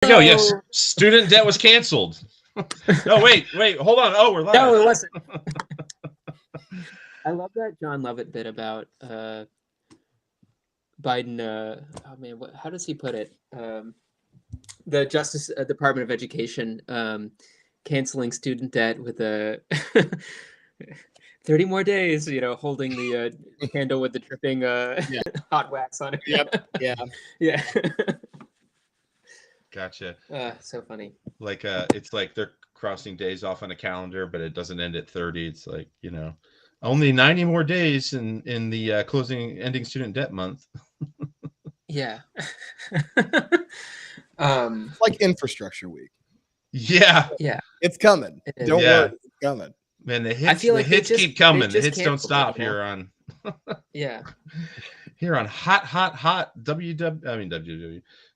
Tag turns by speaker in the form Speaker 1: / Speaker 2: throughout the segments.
Speaker 1: Go. Yes, student debt was canceled. No, wait, hold on. Oh, we're live.
Speaker 2: No, it wasn't. I love that John Lovett bit about Biden. Oh man, how does he put it? The Justice Department of Education canceling student debt with a 30 more days. Holding the candle with the dripping hot wax on it.
Speaker 3: Yep. Yeah.
Speaker 2: Yeah.
Speaker 1: Gotcha.
Speaker 2: So funny.
Speaker 1: Like it's like they're crossing days off on a calendar, but it doesn't end at 30. It's like, only 90 more days in the ending student debt month.
Speaker 2: Yeah.
Speaker 3: Like infrastructure week.
Speaker 1: Yeah.
Speaker 3: It's coming. Don't worry, it's coming.
Speaker 1: Man, the hits keep coming. The hits don't stop here on
Speaker 2: Yeah.
Speaker 1: Here on hot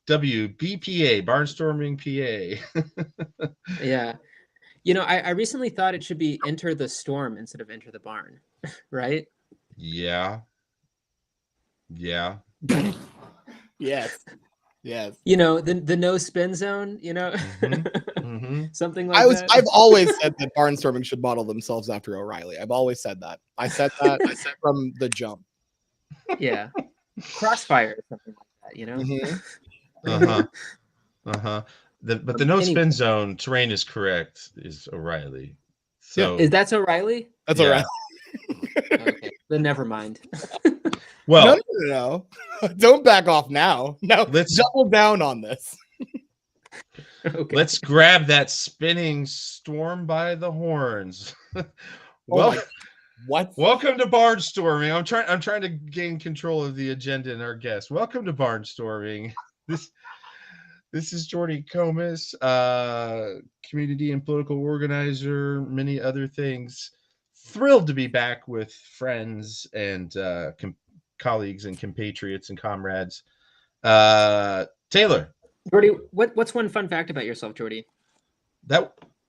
Speaker 1: WBPA, Barnstorming PA.
Speaker 2: Yeah. I recently thought it should be Enter the Storm instead of Enter the Barn, right?
Speaker 1: Yeah.
Speaker 3: Yes.
Speaker 2: The no spin zone, something like that.
Speaker 3: I've always said that Barnstorming should model themselves after O'Reilly. I've always said that. I said that from the jump.
Speaker 2: Yeah. Crossfire or something like that,
Speaker 1: But the no spin zone terrain is correct, is O'Reilly. So
Speaker 2: is that O'Reilly?
Speaker 3: That's O'Reilly.
Speaker 2: Okay, then never mind.
Speaker 1: Well,
Speaker 3: no. Don't back off now. No, let's double down on this.
Speaker 1: Okay. Let's grab that spinning storm by the horns. Well,
Speaker 3: what?
Speaker 1: Welcome to Barnstorming. I'm trying to gain control of the agenda and our guests. Welcome to Barnstorming. This is Jordy Comas, community and political organizer, many other things. Thrilled to be back with friends and colleagues and compatriots and comrades. Taylor.
Speaker 2: Jordy, what's one fun fact about yourself, Jordy?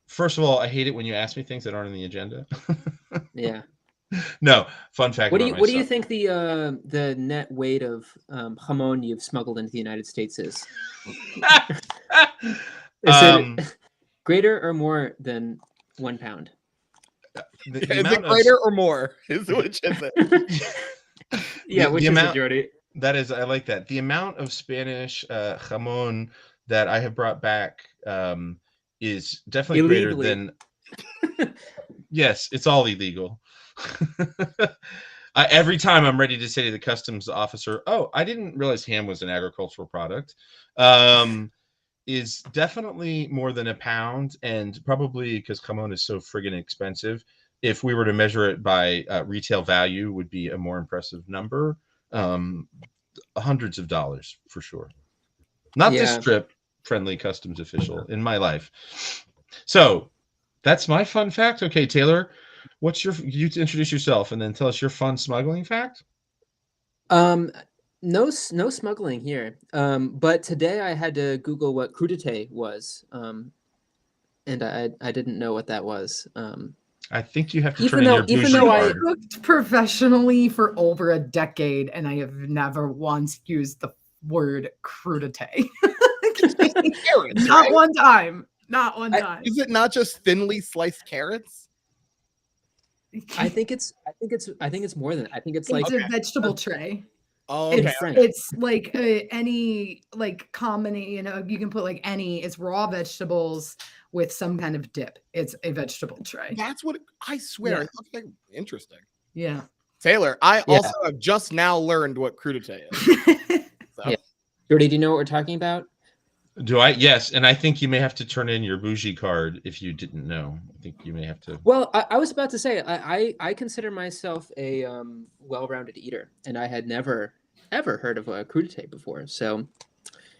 Speaker 1: First of all, I hate it when you ask me things that aren't on the agenda.
Speaker 2: Yeah.
Speaker 1: No, fun fact.
Speaker 2: What do you think the net weight of jamon you've smuggled into the United States is? Is it greater or more than 1 pound?
Speaker 3: Is it greater or more? Which is it?
Speaker 2: Yeah, which is it, Jordy?
Speaker 1: That is, I like that. The amount of Spanish jamon that I have brought back is definitely
Speaker 2: illegally
Speaker 1: greater than. Yes, it's all illegal. Every time I'm ready to say to the customs officer, "Oh, I didn't realize ham was an agricultural product," is definitely more than a pound, and probably because jamon is so friggin' expensive. If we were to measure it by retail value, would be a more impressive number. Hundreds of dollars for sure. Not this trip, friendly customs official in my life. So that's my fun fact. Okay, Taylor, you introduce yourself and then tell us your fun smuggling fact.
Speaker 2: No smuggling here. But today I had to Google what crudité was. And I didn't know what that was.
Speaker 1: I think you have to turn in your bougie
Speaker 4: Even though I
Speaker 1: card.
Speaker 4: cooked professionally for over a decade and I have never once used the word crudité. Not one time. Not one time.
Speaker 3: Is it not just thinly sliced carrots?
Speaker 2: I think it's more than. I think it's like
Speaker 4: a vegetable tray.
Speaker 3: Oh, okay.
Speaker 4: It's like any common, you can put like any. It's raw vegetables with some kind of dip. It's a vegetable tray.
Speaker 3: That's what I swear.
Speaker 4: Yeah.
Speaker 3: It looks like interesting.
Speaker 4: Yeah.
Speaker 3: Taylor, I also have just now learned what crudité is. So.
Speaker 2: Yeah. Jordy, do you know what we're talking about?
Speaker 1: Do I? Yes, and I think you may have to turn in your bougie card if you didn't know. I think you may have to.
Speaker 2: Well, I was about to say I consider myself a well-rounded eater, and I had never ever heard of a crudité before. So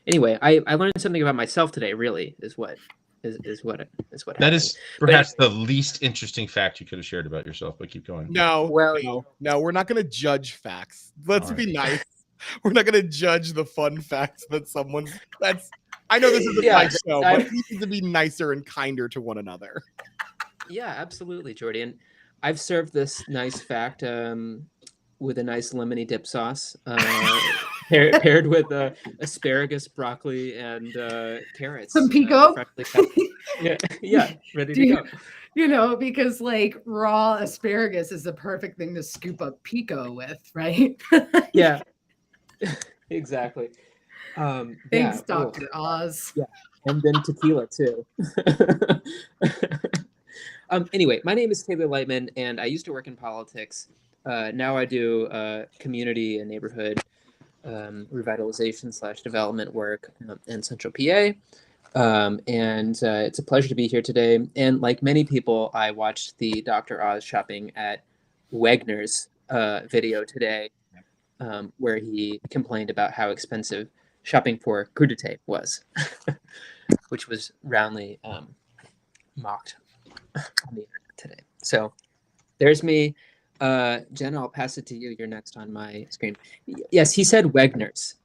Speaker 2: anyway, I learned something about myself today. Really, is what happened.
Speaker 1: That is perhaps the least interesting fact you could have shared about yourself. But keep going.
Speaker 3: No, we're not going to judge facts. Let's be nice. We're not going to judge the fun facts that someone's. I know this is a nice show, but we need to be nicer and kinder to one another.
Speaker 2: Yeah, absolutely, Jordy. And I've served this nice fact with a nice lemony dip sauce paired with asparagus, broccoli, and carrots.
Speaker 4: Some pico.
Speaker 2: Freshly cut. Yeah, ready to go.
Speaker 4: You know, because like raw asparagus is the perfect thing to scoop up pico with, right?
Speaker 2: Yeah, exactly.
Speaker 4: Thanks, Dr. Oz.
Speaker 2: Yeah, and then tequila too. Anyway, my name is Taylor Lightman, and I used to work in politics. Now I do community and neighborhood revitalization / development work in Central PA. And it's a pleasure to be here today. And like many people, I watched the Dr. Oz shopping at Wegner's video today, where he complained about how expensive shopping for crudité was, which was roundly mocked on the internet today. So there's me. Jenna, I'll pass it to you. You're next on my screen. Yes, he said Wegner's.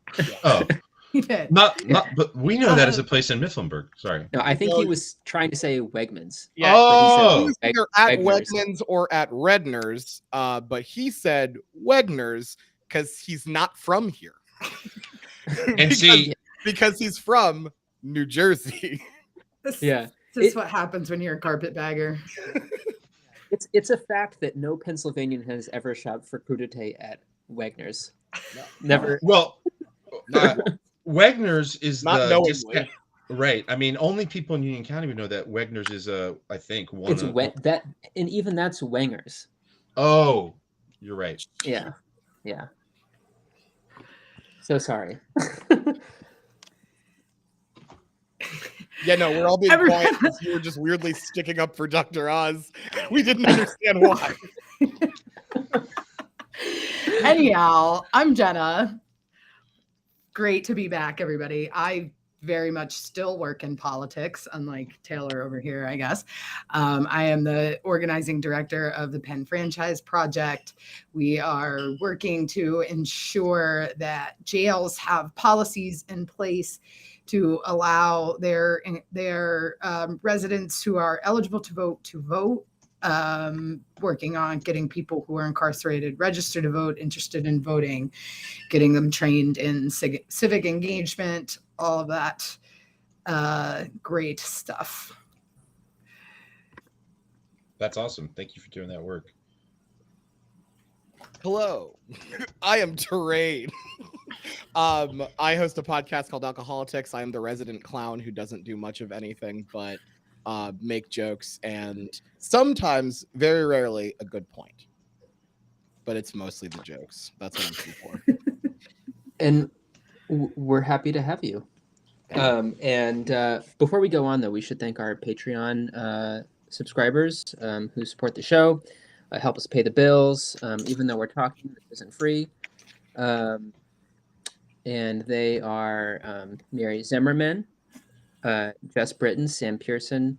Speaker 1: Oh.
Speaker 4: He did.
Speaker 1: Not, but we know that as a place in Mifflinburg. Sorry.
Speaker 2: No, I think he was trying to say Wegmans.
Speaker 3: Yeah.
Speaker 1: Oh,
Speaker 3: He was either at Wegmans or at Redner's, but he said Wegner's because he's not from here.
Speaker 1: and
Speaker 3: because he's from New Jersey.
Speaker 4: This
Speaker 2: Yeah.
Speaker 4: is what happens when you're a carpetbagger.
Speaker 2: It's a fact that no Pennsylvanian has ever shopped for crudité at Wegner's. No. Never.
Speaker 1: Well, Wegner's is
Speaker 3: not knowingly.
Speaker 1: Right. I mean, only people in Union County would know that Wegner's is I think one.
Speaker 2: It's that, and even that's Wenger's.
Speaker 1: Oh, you're right.
Speaker 2: Yeah. So sorry.
Speaker 3: Yeah, no, we're all being quiet because you were just weirdly sticking up for Dr. Oz. We didn't understand why.
Speaker 4: Anyhow, I'm Jenna. Great to be back, everybody. I very much still work in politics, unlike Taylor over here, I guess. I am the organizing director of the Penn Franchise Project. We are working to ensure that jails have policies in place to allow their residents who are eligible to vote, working on getting people who are incarcerated registered to vote, interested in voting, getting them trained in civic engagement, all of that great stuff.
Speaker 1: That's awesome. Thank you for doing that work.
Speaker 3: Hello, I am Terrain. I host a podcast called Alcoholics. I am the resident clown who doesn't do much of anything but make jokes and sometimes, very rarely, a good point. But it's mostly the jokes. That's what I'm here for.
Speaker 2: And we're happy to have you. And before we go on, though, we should thank our Patreon subscribers who support the show, help us pay the bills, even though we're talking, this isn't free. And they are Mary Zimmerman, Jess Britton, Sam Pearson,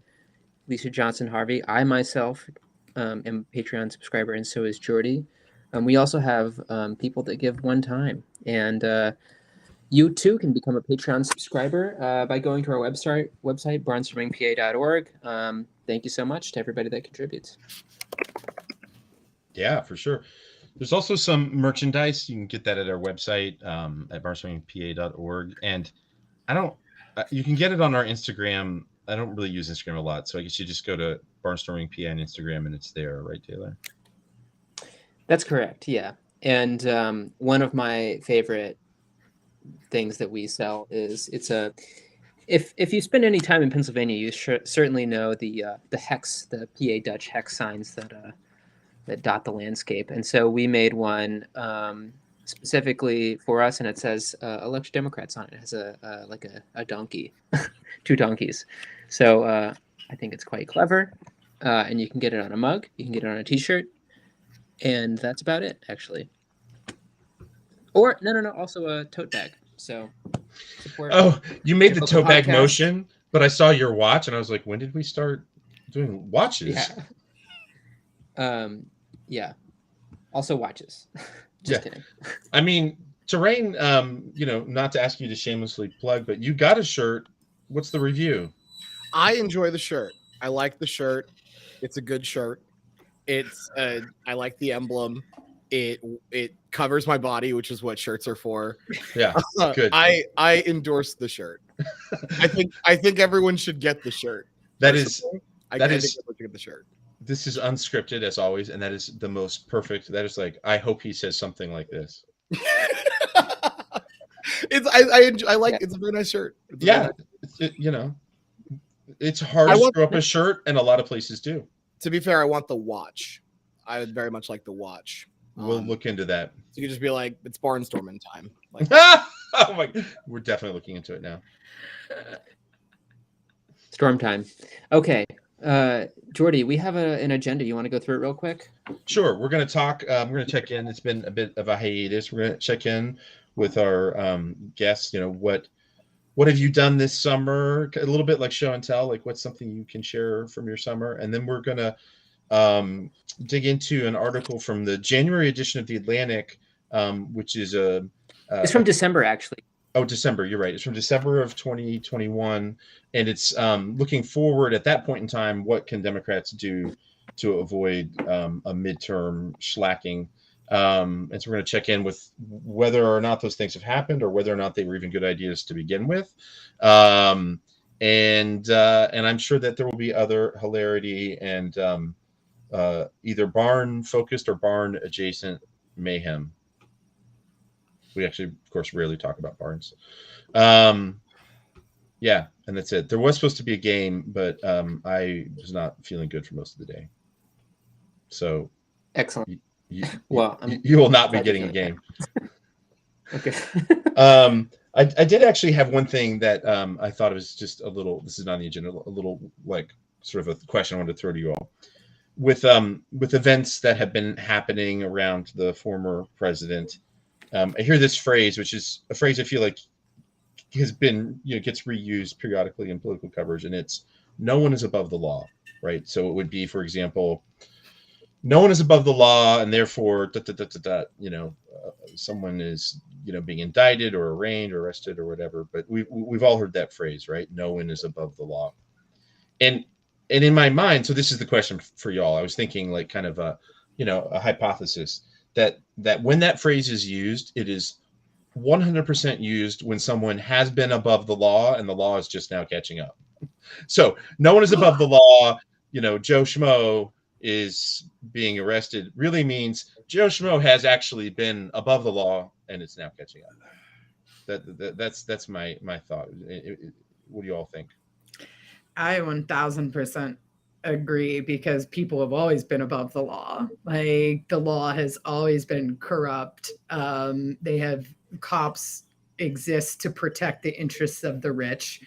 Speaker 2: Lisa Johnson Harvey. I myself am a Patreon subscriber, and so is Jordy. We also have people that give one time. And you too can become a Patreon subscriber by going to our website barnstormingpa.org. Thank you so much to everybody that contributes.
Speaker 1: Yeah, for sure. There's also some merchandise. You can get that at our website at barnstormingpa.org. And you can get it on our Instagram. I don't really use Instagram a lot, so I guess you just go to Barnstorming PA on Instagram and it's there, right, Taylor?
Speaker 2: That's correct, yeah. And one of my favorite things that we sell is if you spend any time in Pennsylvania, you certainly know the hex, the PA Dutch hex signs that dot the landscape. And so we made one specifically for us, and it says elect Democrats on it. It has a donkey, two donkeys. So I think it's quite clever. And you can get it on a mug, you can get it on a t-shirt, and that's about it, actually. Or no, also a tote bag. So support.
Speaker 1: Oh, you made the tote bag motion, but I saw your watch and I was like, when did we start doing watches?
Speaker 2: Yeah. Yeah. Also watches. Just kidding.
Speaker 1: I mean, Terrain, not to ask you to shamelessly plug, but you got a shirt. What's the review?
Speaker 3: I enjoy the shirt. I like the shirt. It's a good shirt. I like the emblem. It covers my body, which is what shirts are for.
Speaker 1: Yeah, good.
Speaker 3: I endorse the shirt. I think everyone should get the shirt.
Speaker 1: I think everyone
Speaker 3: should get the shirt.
Speaker 1: This is unscripted as always, and that is the most perfect. That is like, I hope he says something like this.
Speaker 3: I like it's a very nice shirt.
Speaker 1: It's hard to screw up a shirt, and a lot of places do.
Speaker 3: To be fair, I want the watch. I would very much like the watch.
Speaker 1: We'll look into that.
Speaker 3: So you could just be like, it's barnstorming time. Like,
Speaker 1: oh my, we're definitely looking into it now.
Speaker 2: Storm time. Okay. Jordy, we have an agenda. You want to go through it real quick?
Speaker 1: Sure. We're going to talk. We're going to check in. It's been a bit of a hiatus. We're going to check in with our guests. What have you done this summer? A little bit like show and tell, like what's something you can share from your summer. And then we're going to dig into an article from the January edition of The Atlantic, which is
Speaker 2: it's from December, actually.
Speaker 1: Oh, December. You're right. It's from December of 2021. And it's looking forward at that point in time, what can Democrats do to avoid a midterm slacking? And so we're going to check in with whether or not those things have happened or whether or not they were even good ideas to begin with. And I'm sure that there will be other hilarity and either barn focused or barn adjacent mayhem. We actually, of course, rarely talk about barns. Yeah, and that's it. There was supposed to be a game, but I was not feeling good for most of the day. So
Speaker 2: excellent.
Speaker 1: You will not be getting a game.
Speaker 2: Okay.
Speaker 1: I did actually have one thing that I thought was just a little. This is not on the agenda. A little like sort of a question I wanted to throw to you all. With events that have been happening around the former president, I hear this phrase, which is a phrase I feel like has been gets reused periodically in political coverage, and it's "no one is above the law," right? So it would be, for example, no one is above the law, and therefore, someone is being indicted or arraigned or arrested or whatever. But we've all heard that phrase, right? No one is above the law, and in my mind, so this is the question for y'all. I was thinking like kind of a hypothesis that when that phrase is used, it is 100% used when someone has been above the law and the law is just now catching up. So no one is above the law. Joe Schmo is being arrested really means Joe Schmo has actually been above the law and it's now catching up. That's my thought. What do you all think?
Speaker 4: I 1000% agree, because people have always been above the law. Like, the law has always been corrupt. Cops exist to protect the interests of the rich.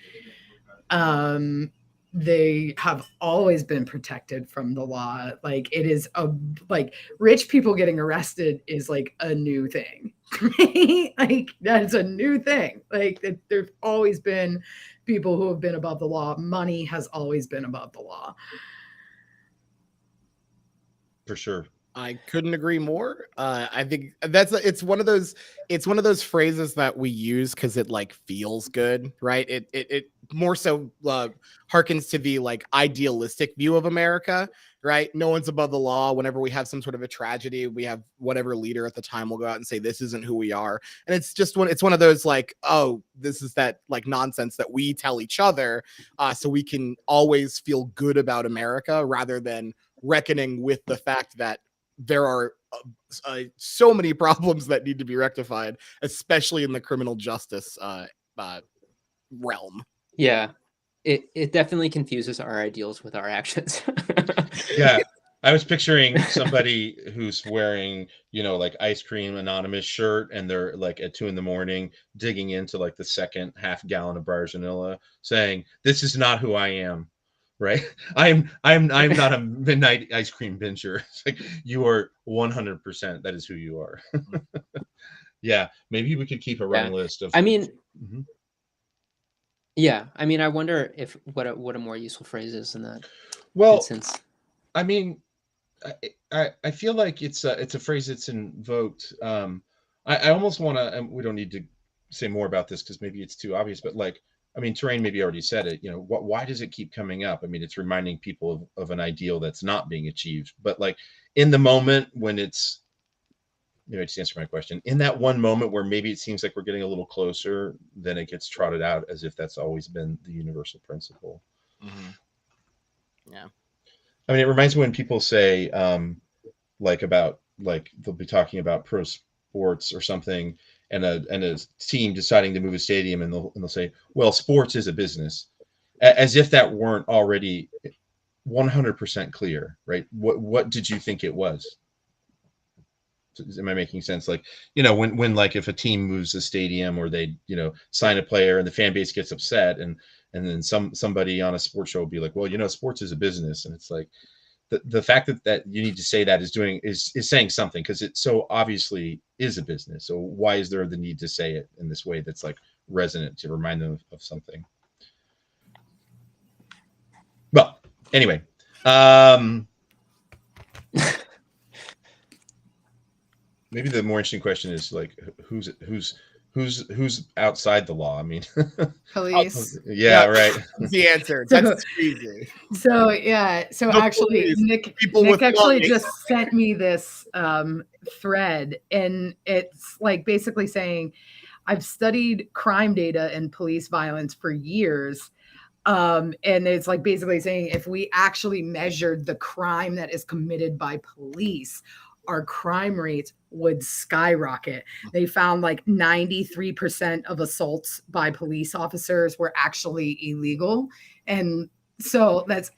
Speaker 4: They have always been protected from the law. Like, it is rich people getting arrested is like a new thing. Like, that's a new thing. Like, there's always been people who have been above the law. Money has always been above the law.
Speaker 1: For sure.
Speaker 3: I couldn't agree more. I think it's one of those phrases that we use because it like feels good, right? It more so harkens to the like idealistic view of America, right? No one's above the law. Whenever we have some sort of a tragedy, we have whatever leader at the time will go out and say this isn't who we are, and it's one of those like, oh, this is that like nonsense that we tell each other, so we can always feel good about America rather than reckoning with the fact that there are so many problems that need to be rectified, especially in the criminal justice realm.
Speaker 2: Yeah, it definitely confuses our ideals with our actions.
Speaker 1: Yeah, I was picturing somebody who's wearing, like Ice Cream Anonymous shirt, and they're like at 2 a.m. digging into like the second half gallon of Breyers vanilla, saying, "This is not who I am." Right? I'm not a midnight ice cream binger. It's like, you are 100%. That is who you are. Yeah, maybe we could keep a running list of.
Speaker 2: I mean, yeah. I mean, I wonder if what a more useful phrase is in that.
Speaker 1: Well,
Speaker 2: instance.
Speaker 1: I mean, I feel like it's a phrase that's invoked. I almost want to. And we don't need to say more about this because maybe it's too obvious. But like, I mean, Terrain maybe already said it. Why does it keep coming up? I mean, it's reminding people of an ideal that's not being achieved. But like in the moment when it's maybe I just answer my question. In that one moment where maybe it seems like we're getting a little closer, then it gets trotted out as if that's always been the universal principle.
Speaker 3: Yeah.
Speaker 1: I mean, it reminds me when people say, about they'll be talking about pro sports or something, and a team deciding to move a stadium, and they'll say, well, sports is a business, as if that weren't already 100% clear, right? What did you think it was? Am I making sense? Like, when like if a team moves a stadium, or they sign a player and the fan base gets upset, and then somebody on a sports show will be like, well, sports is a business, and it's like the fact that you need to say that is saying something, because it so obviously is a business. So why is there the need to say it in this way that's like resonant to remind them of something? Well, anyway, maybe the more interesting question is like, who's outside the law? I mean,
Speaker 4: Police.
Speaker 1: Yeah, right.
Speaker 3: That's the answer. That's easy.
Speaker 4: So yeah. So
Speaker 3: No
Speaker 4: actually,
Speaker 3: police.
Speaker 4: Nick
Speaker 3: With
Speaker 4: actually
Speaker 3: money.
Speaker 4: just sent me this thread, and it's like basically saying, I've studied crime data and police violence for years. And it's like basically saying, if we actually measured the crime that is committed by police, our crime rates would skyrocket. They found like 93% of assaults by police officers were actually illegal. And so that's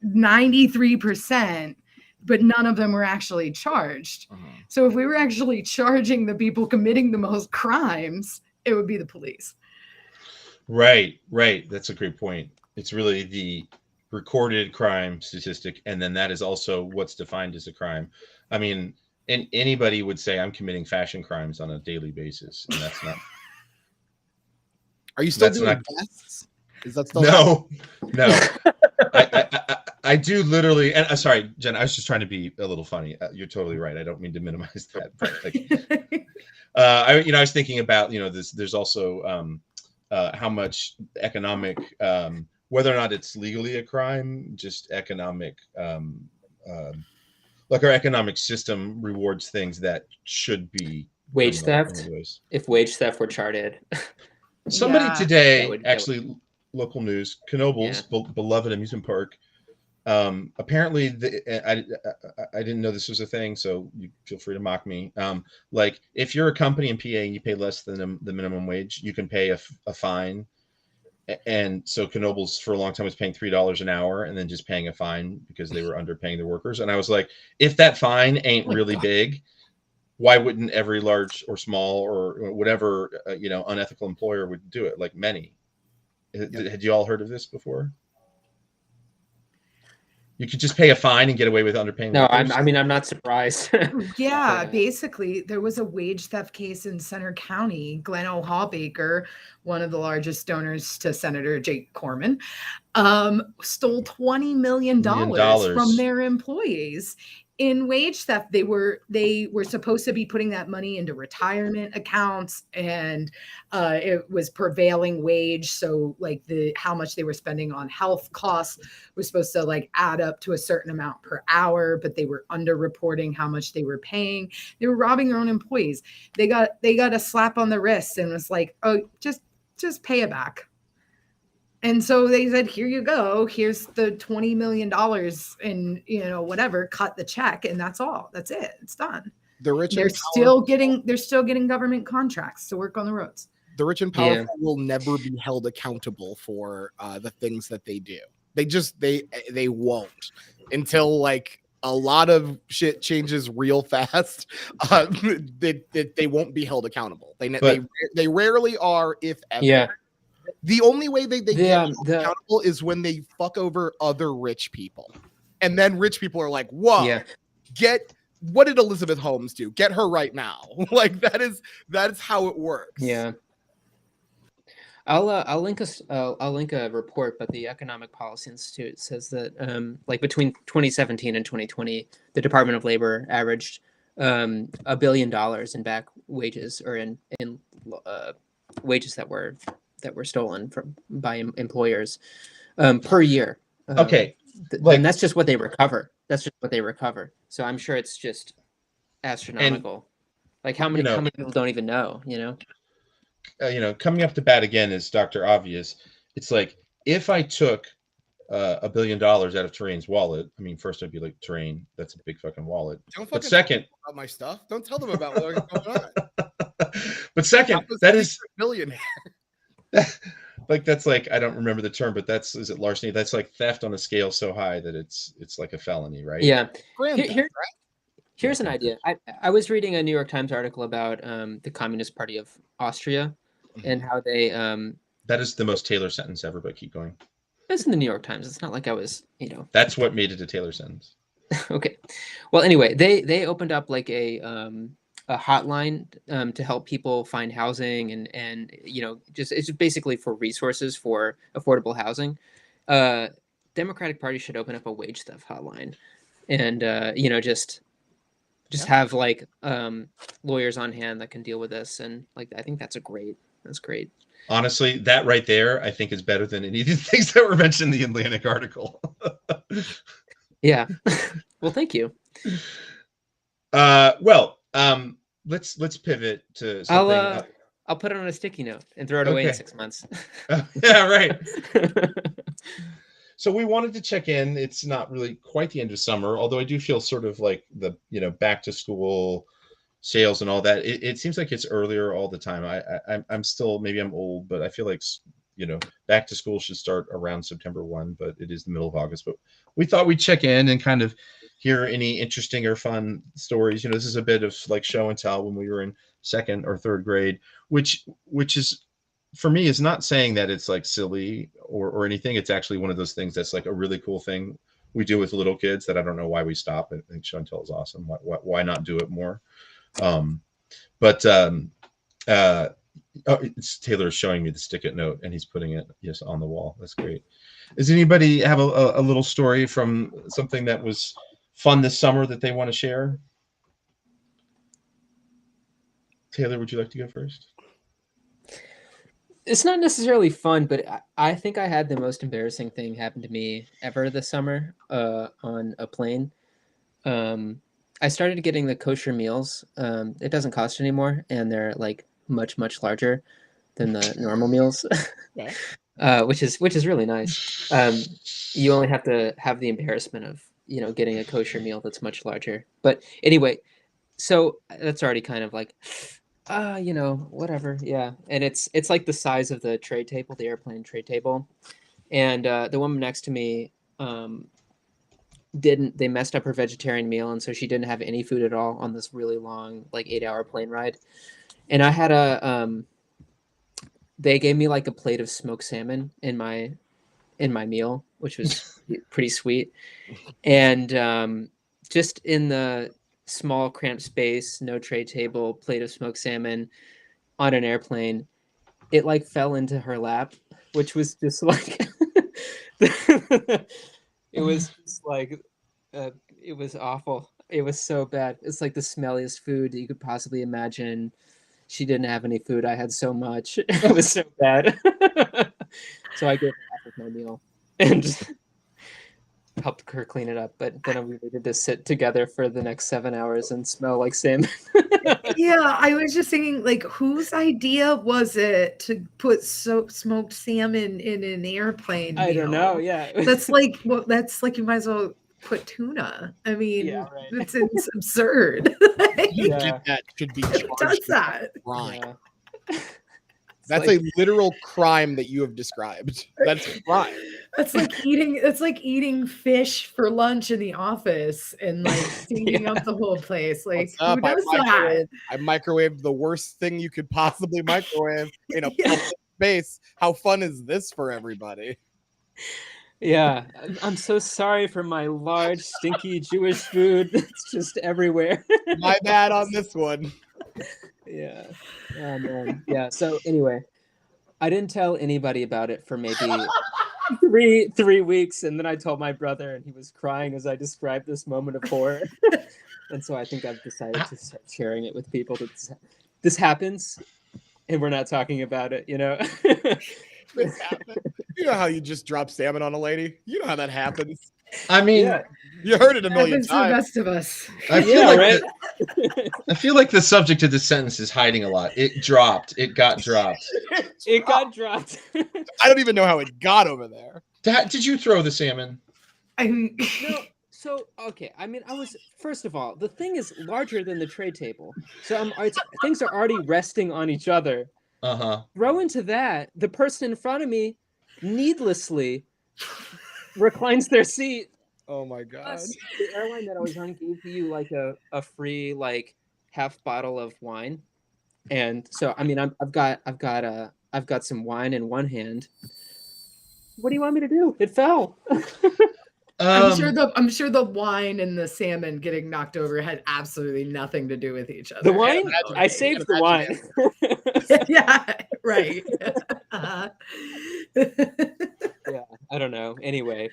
Speaker 4: 93%, but none of them were actually charged. So if we were actually charging the people committing the most crimes, it would be the police. Right.
Speaker 1: That's a great point. It's really the recorded crime statistic, and then that is also what's defined as a crime. I mean, and anybody would say I'm committing fashion crimes on a daily basis, and that's not.
Speaker 3: Are you still doing vests? Is that still
Speaker 1: no? I do literally, and sorry, Jen, I was just trying to be a little funny. You're totally right. I don't mean to minimize that. But like, I was thinking about there's also how much economic, whether or not it's legally a crime, just economic. Like our economic system rewards things that should be
Speaker 2: wage theft. If wage theft were charted,
Speaker 1: somebody today actually local news, Knoebels, beloved amusement park. Apparently, I didn't know this was a thing, so you feel free to mock me. Like if you're a company in PA and you pay less than the minimum wage, you can pay a fine. And so Knoebels for a long time was paying $3 an hour and then just paying a fine because they were underpaying their workers. And I was like, if that fine ain't really big, why wouldn't every large or small or whatever unethical employer would do it? Like many. Had you all heard of this before? You could just pay a fine and get away with underpaying.
Speaker 2: No, I'm not surprised.
Speaker 4: Yeah, basically, there was a wage theft case in Center County. Glenn O'Hallbaker, one of the largest donors to Senator Jake Corman, stole $20 million from their employees in wage theft. They were supposed to be putting that money into retirement accounts, and it was prevailing wage. So like how much they were spending on health costs was supposed to like add up to a certain amount per hour, but they were underreporting how much they were paying. They were robbing their own employees. They got a slap on the wrist and was like, oh, just pay it back. And so they said, here you go. Here's the $20 million and, whatever, cut the check. And that's all. That's it. It's done.
Speaker 3: The rich
Speaker 4: they're still getting government contracts to work on the roads.
Speaker 3: The rich and powerful will never be held accountable for the things that they do. They won't until like a lot of shit changes real fast. They won't be held accountable. They rarely are, if ever.
Speaker 2: Yeah.
Speaker 3: The only way they get accountable is when they fuck over other rich people. And then rich people are like, whoa, what did Elizabeth Holmes do? Get her right now. Like that is how it works.
Speaker 2: Yeah. I'll link a report, but the Economic Policy Institute says that like between 2017 and 2020, the Department of Labor averaged $1 billion in back wages, or in wages that were stolen by employers per year.
Speaker 1: Okay,
Speaker 2: and that's just what they recover. So I'm sure it's just astronomical. Like how many people don't even know, you know?
Speaker 1: Coming up to bat again is Dr. Obvious. It's like, if I took $1 billion out of Terrain's wallet, I mean, first I'd be like, Terrain, that's a big fucking wallet.
Speaker 3: But second, about my stuff. Don't tell them about what's going on.
Speaker 1: But second, that is
Speaker 3: billionaire.
Speaker 1: Like, that's like, I don't remember the term, but is it larceny? That's like theft on a scale so high that it's like a felony, right?
Speaker 2: Yeah.
Speaker 3: Right?
Speaker 2: Here's an idea. I was reading a New York Times article about the Communist Party of Austria and how they
Speaker 1: that is the most Taylor sentence ever, but keep going.
Speaker 2: It's in the New York Times. It's not like I was,
Speaker 1: That's what made it a Taylor sentence.
Speaker 2: Okay. Well, anyway, they opened up like a hotline to help people find housing and it's basically for resources for affordable housing. Democratic Party should open up a wage theft hotline and just have like lawyers on hand that can deal with this, and like I think that's great.
Speaker 1: Honestly, that right there, I think, is better than any of the things that were mentioned in the Atlantic article.
Speaker 2: Yeah. Well, thank you.
Speaker 1: Let's pivot to something.
Speaker 2: I'll put it on a sticky note and throw it away in 6 months.
Speaker 1: Yeah, right. So we wanted to check in. It's not really quite the end of summer, although I do feel sort of like the back to school sales and all that. It seems like it's earlier all the time. I'm still, maybe I'm old, but I feel like back to school should start around September 1, but it is the middle of August. But we thought we'd check in and kind of hear any interesting or fun stories. This is a bit of like show and tell when we were in 2nd or 3rd grade, which is, for me, is not saying that it's like silly or anything. It's actually one of those things that's like a really cool thing we do with little kids that I don't know why we stop. I think show and tell is awesome. Why not do it more? It's Taylor showing me the stick-it note and he's putting it on the wall. That's great. Does anybody have a little story from something that was fun this summer that they want to share? Taylor, would you like to go first?
Speaker 2: It's not necessarily fun, but I think I had the most embarrassing thing happen to me ever this summer on a plane. I started getting the kosher meals. It doesn't cost anymore, and they're like much larger than the normal meals, which is really nice. You only have to have the embarrassment of getting a kosher meal that's much larger. But anyway, so that's already kind of like, whatever, yeah. And it's like the size of the tray table, the airplane tray table, and the woman next to me they messed up her vegetarian meal, and so she didn't have any food at all on this really long, like 8-hour plane ride. And I had they gave me like a plate of smoked salmon in my meal, which was pretty sweet. And just in the small cramped space, no tray table, plate of smoked salmon on an airplane, it like fell into her lap, which was just like it was just like it was awful. It was so bad. It's like the smelliest food that you could possibly imagine. She didn't have any food. I had so much. It was so bad. So I gave her half of my meal and just helped her clean it up. But then we needed to sit together for the next 7 hours and smell like salmon.
Speaker 5: Yeah, I was just thinking, like, whose idea was it to put smoked salmon in an airplane meal?
Speaker 2: I don't know. Yeah,
Speaker 5: that's like you might as well put tuna. I mean,
Speaker 2: yeah, right.
Speaker 5: It's absurd.
Speaker 3: That should be charged.
Speaker 5: Who does that?
Speaker 3: Crime. That's like, a literal crime that you have described. That's a crime.
Speaker 5: It's like eating fish for lunch in the office and like stinking up the whole place. Like, who does that?
Speaker 3: I microwaved the worst thing you could possibly microwave in a public space. How fun is this for everybody?
Speaker 2: Yeah, I'm so sorry for my large, stinky Jewish food that's just everywhere.
Speaker 3: My bad on this one.
Speaker 2: Yeah. Oh, man. Yeah. So anyway, I didn't tell anybody about it for maybe three weeks, and then I told my brother, and he was crying as I described this moment of horror. And so I think I've decided to start sharing it with people that this happens, and we're not talking about it.
Speaker 3: This happened. You know how you just drop salmon on a lady? You know how that happens.
Speaker 1: I mean,
Speaker 3: you heard it a million
Speaker 5: Happens to the
Speaker 3: times.
Speaker 5: best of us.
Speaker 1: I feel
Speaker 2: right?
Speaker 1: I feel like the subject of this sentence is hiding a lot. It dropped. It got dropped.
Speaker 2: It got dropped.
Speaker 3: I don't even know how it got over there.
Speaker 1: Did you throw the salmon?
Speaker 5: No.
Speaker 2: So, okay. I mean, first of all, the thing is larger than the tray table. So things are already resting on each other.
Speaker 1: Uh-huh.
Speaker 2: Throw into that, the person in front of me needlessly reclines their seat.
Speaker 3: Oh my God.
Speaker 2: Plus, the airline that I was on gave you like a free like half bottle of wine. And so, I mean, I've got some wine in one hand. What do you want me to do? It fell.
Speaker 5: I'm sure the wine and the salmon getting knocked over had absolutely nothing to do with each other.
Speaker 2: The wine? I saved the wine.
Speaker 5: Yeah, right.
Speaker 2: Yeah, I don't know. Anyway,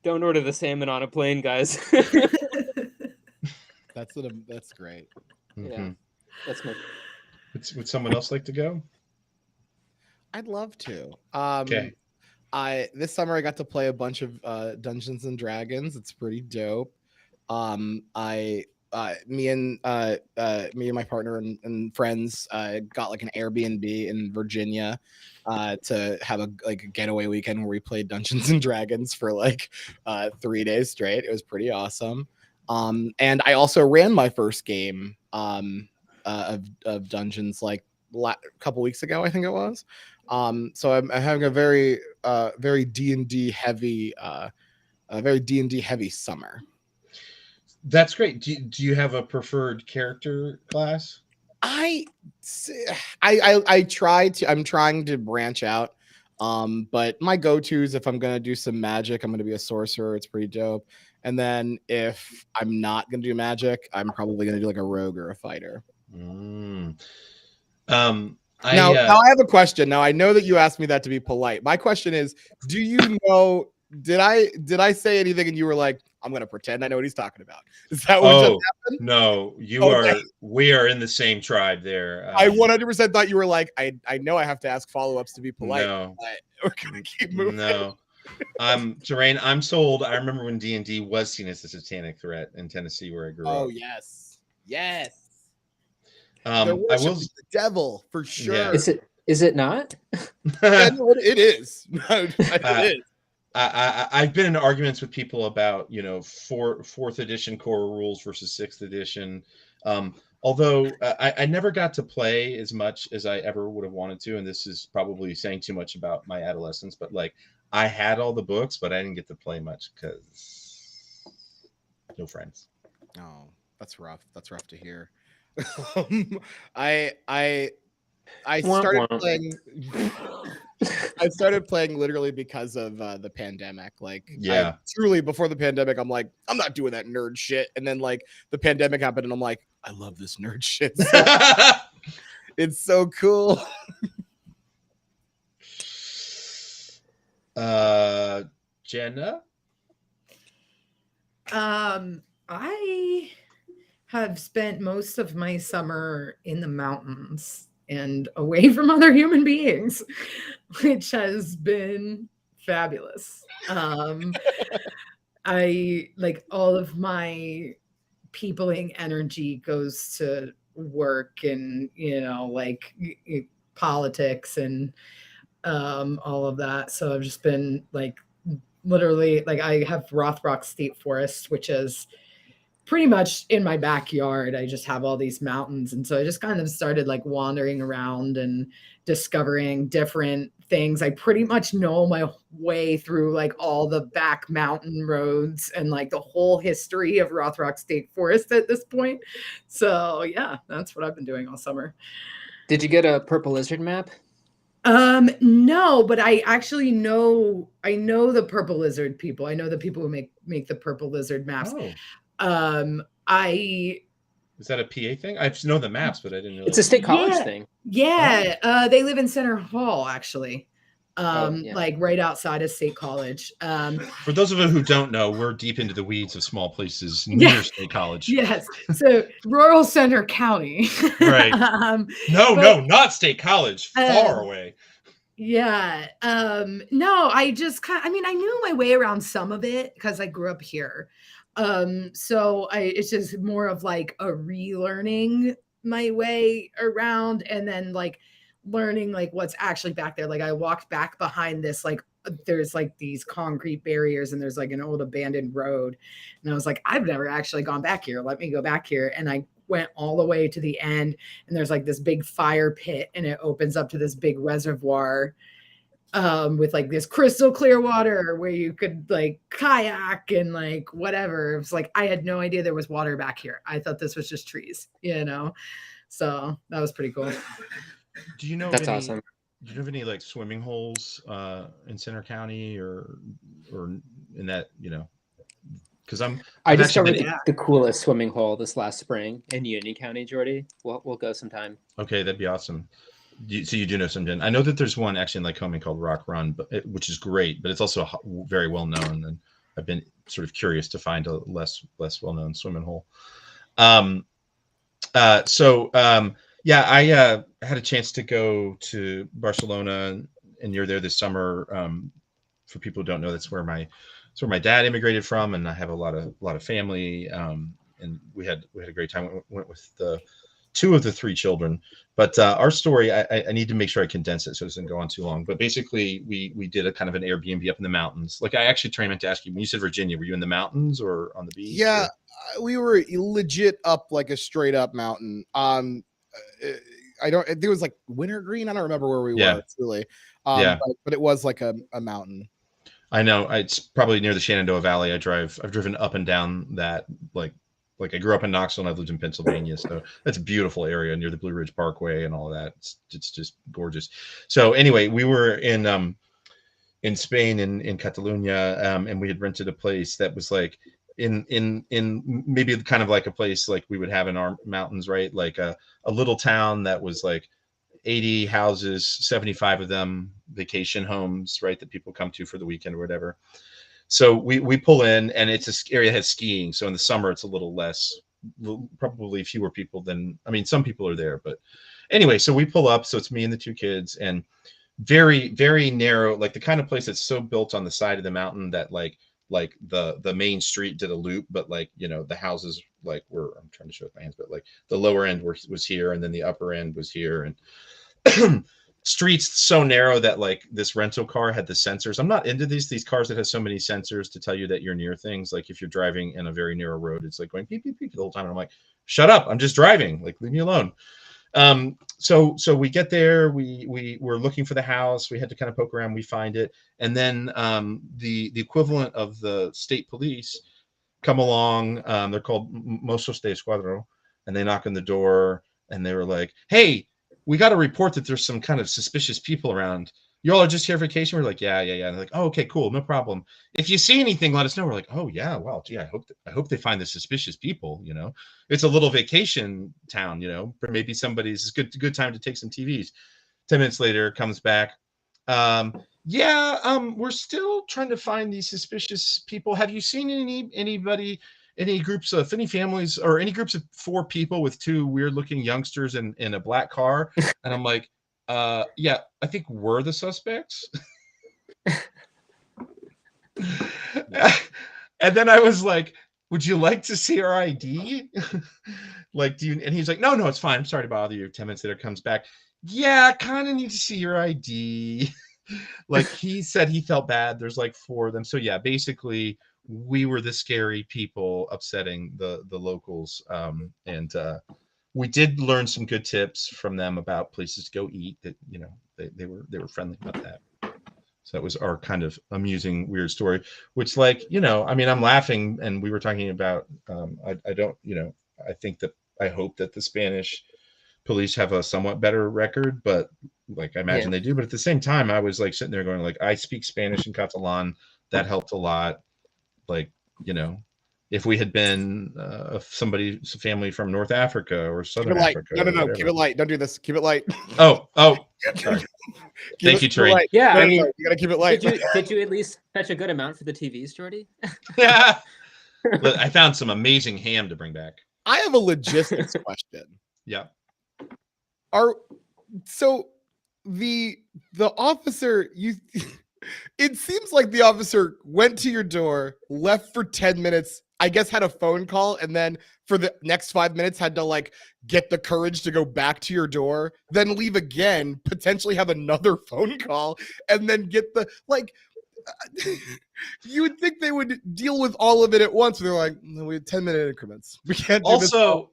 Speaker 2: don't order the salmon on a plane, guys.
Speaker 3: That's great.
Speaker 2: Yeah, that's my.
Speaker 1: Would someone else like to go?
Speaker 3: I'd love to.
Speaker 1: Okay.
Speaker 3: This summer I got to play a bunch of Dungeons and Dragons. It's pretty dope. Me and my partner and friends got like an Airbnb in Virginia to have a getaway weekend where we played Dungeons and Dragons for like 3 days straight. It was pretty awesome. And I also ran my first game of Dungeons like a couple weeks ago, I think it was. So I'm having a very D&D heavy summer.
Speaker 1: That's great. Do you have a preferred character class?
Speaker 3: I'm trying to branch out. But my go-tos, if I'm gonna do some magic, I'm gonna be a sorcerer. It's pretty dope. And then if I'm not gonna do magic, I'm probably gonna do like a rogue or a fighter.
Speaker 1: Now
Speaker 3: I have a question. Now I know that you asked me that to be polite. My question is, do you know? Did I say anything and you were like, I'm gonna pretend I know what he's talking about? Is that what just happened?
Speaker 1: No, we are in the same tribe there.
Speaker 3: I 100% thought you were like, I know I have to ask follow-ups to be polite.
Speaker 1: No,
Speaker 3: but we're gonna keep moving.
Speaker 1: No. Terrain, I'm sold. I remember when D&D was seen as a satanic threat in Tennessee where I grew up.
Speaker 3: Oh yes.
Speaker 1: I will
Speaker 3: the devil for sure.
Speaker 1: Yeah.
Speaker 2: Is it not?
Speaker 3: It is. It is.
Speaker 1: I've been in arguments with people about, fourth edition core rules versus 6th edition. Although I never got to play as much as I ever would have wanted to, and this is probably saying too much about my adolescence, but like I had all the books, but I didn't get to play much because no friends.
Speaker 3: Oh, that's rough. That's rough to hear. I started playing. I started playing literally because of the pandemic. Truly before the pandemic, I'm like, I'm not doing that nerd shit. And then like the pandemic happened, and I'm like, I love this nerd shit. It's so cool.
Speaker 1: Jenna?
Speaker 5: I have spent most of my summer in the mountains and away from other human beings, which has been fabulous. I like all of my peopling energy goes to work and politics and all of that. So I've just been like literally like I have Rothrock State Forest, which is pretty much in my backyard. I just have all these mountains. And so I just kind of started like wandering around and discovering different things. I pretty much know my way through like all the back mountain roads and like the whole history of Rothrock State Forest at this point. So yeah, that's what I've been doing all summer.
Speaker 2: Did you get a Purple Lizard map?
Speaker 5: No, but I actually know the Purple Lizard people. I know the people who make the Purple Lizard maps.
Speaker 1: Oh. Is that a PA thing? I just know the maps, but I didn't know.
Speaker 2: It's a state college thing.
Speaker 5: Yeah. They live in Center Hall, actually. Like right outside of State College.
Speaker 1: For those of you who don't know, we're deep into the weeds of small places near State College.
Speaker 5: Yes. So rural Center County.
Speaker 1: Right. No, not State College. Far away.
Speaker 5: Yeah. No, I just I mean, I knew my way around some of it because I grew up here. So it's just more of like a relearning my way around and then like learning like what's actually back there. Like I walked back behind this like there's like these concrete barriers and there's like an old abandoned road. And I was like, I've never actually gone back here. Let me go back here. And I went all the way to the end and there's like this big fire pit and it opens up to this big reservoir with like this crystal clear water where you could like kayak and like whatever. It was like I had no idea there was water back here. I thought this was just trees, you know. So that was pretty cool.
Speaker 1: Do you know
Speaker 2: That's
Speaker 1: any,
Speaker 2: awesome.
Speaker 1: do you have any like swimming holes in Center County or in that, you know? Because
Speaker 2: I
Speaker 1: I've
Speaker 2: discovered
Speaker 1: actually been,
Speaker 2: the coolest swimming hole this last spring in Union County, Jordy. We'll go sometime.
Speaker 1: okay, that'd be awesome. So you do know some, I know that there's one actually in Lycoming called Rock Run, but which is great, but it's also very well known, and I've been sort of curious to find a less well known swimming hole. Yeah, I had a chance to go to Barcelona, and you're there this summer. For people who don't know, that's where my dad immigrated from, and I have a lot of family. And we had a great time. Went with the two of the three children. But our story, I need to make sure I condense it so it doesn't go on too long. But basically, we did a kind of an Airbnb up in the mountains. Like I actually meant to ask you, when you said Virginia, were you in the mountains or on the beach?
Speaker 3: Yeah, we were legit up like a straight up mountain. I think it was like Wintergreen. I don't remember where we were really. But it was like a mountain.
Speaker 1: I know it's probably near the Shenandoah Valley. I've driven up and down that like I grew up in Knoxville and I've lived in Pennsylvania. So that's a beautiful area near the Blue Ridge Parkway and all of that. It's just gorgeous. So anyway, we were in Spain in Catalonia, and we had rented a place that was like in maybe kind of like a place like we would have in our mountains, right? Like a little town that was like 80 houses, 75 of them vacation homes, right? That people come to for the weekend or whatever. So we pull in, and it's an area that has skiing. So in the summer, it's a little less, probably fewer people than, I mean, some people are there, but anyway, so we pull up. So it's me and the two kids, and very, very narrow, like the kind of place that's so built on the side of the mountain that like the main street did a loop, but like, you know, the houses like were, I'm trying to show with my hands, but like the lower end was here, and then the upper end was here, and streets so narrow that like this rental car had the sensors. I'm not into these cars that have so many sensors to tell you that you're near things. Like if you're driving in a very narrow road, it's like going beep beep beep the whole time, and I'm like, shut up, I'm just driving, like leave me alone. So we get there, we're looking for the house, we had to kind of poke around, we find it, and then the equivalent of the state police come along. They're called Mossos de Escuadro, and they knock on the door, and they were like, hey, we got a report that there's some kind of suspicious people around. You all are just here for vacation? We're like, yeah. And they're like, oh, okay, cool, no problem. If you see anything, let us know. We're like, oh yeah, well, gee, I hope they find the suspicious people. You know, it's a little vacation town. You know, for maybe somebody's good time to take some TVs. 10 minutes later, comes back. We're still trying to find these suspicious people. Have you seen anybody? Any groups of any families or any groups of 4 people with 2 weird looking youngsters in a black car? And I'm like, yeah, I think we're the suspects. And then I was like, would you like to see our ID? Like, do you? And he's like, no, it's fine. I'm sorry to bother you. 10 minutes later comes back. Yeah, kind of need to see your ID. Like he said he felt bad. There's like 4 of them. So yeah, basically we were the scary people upsetting the locals. And we did learn some good tips from them about places to go eat that, you know, they were friendly about that. So that was our kind of amusing, weird story, which, like, you know, I mean, I'm laughing, and we were talking about, I don't, you know, I hope that the Spanish police have a somewhat better record, but like, I imagine they do. But at the same time, I was like sitting there going like, I speak Spanish and Catalan. That helped a lot. Like, you know, if we had been somebody's family from North Africa or Southern Africa.
Speaker 3: No, keep it light. Don't do this. Keep it light.
Speaker 1: Oh, sorry. Thank you, Terry.
Speaker 2: Yeah, I mean,
Speaker 3: you gotta keep it light.
Speaker 2: Did you at least fetch a good amount for the TVs, Jordy?
Speaker 1: Yeah. I found some amazing ham to bring back.
Speaker 3: I have a logistics question.
Speaker 1: Yeah.
Speaker 3: So the officer, it seems like the officer went to your door, left for 10 minutes, I guess had a phone call, and then for the next 5 minutes had to like get the courage to go back to your door, then leave again, potentially have another phone call, and then get the like you would think they would deal with all of it at once. They're like, no, we have 10-minute increments. We can't do this right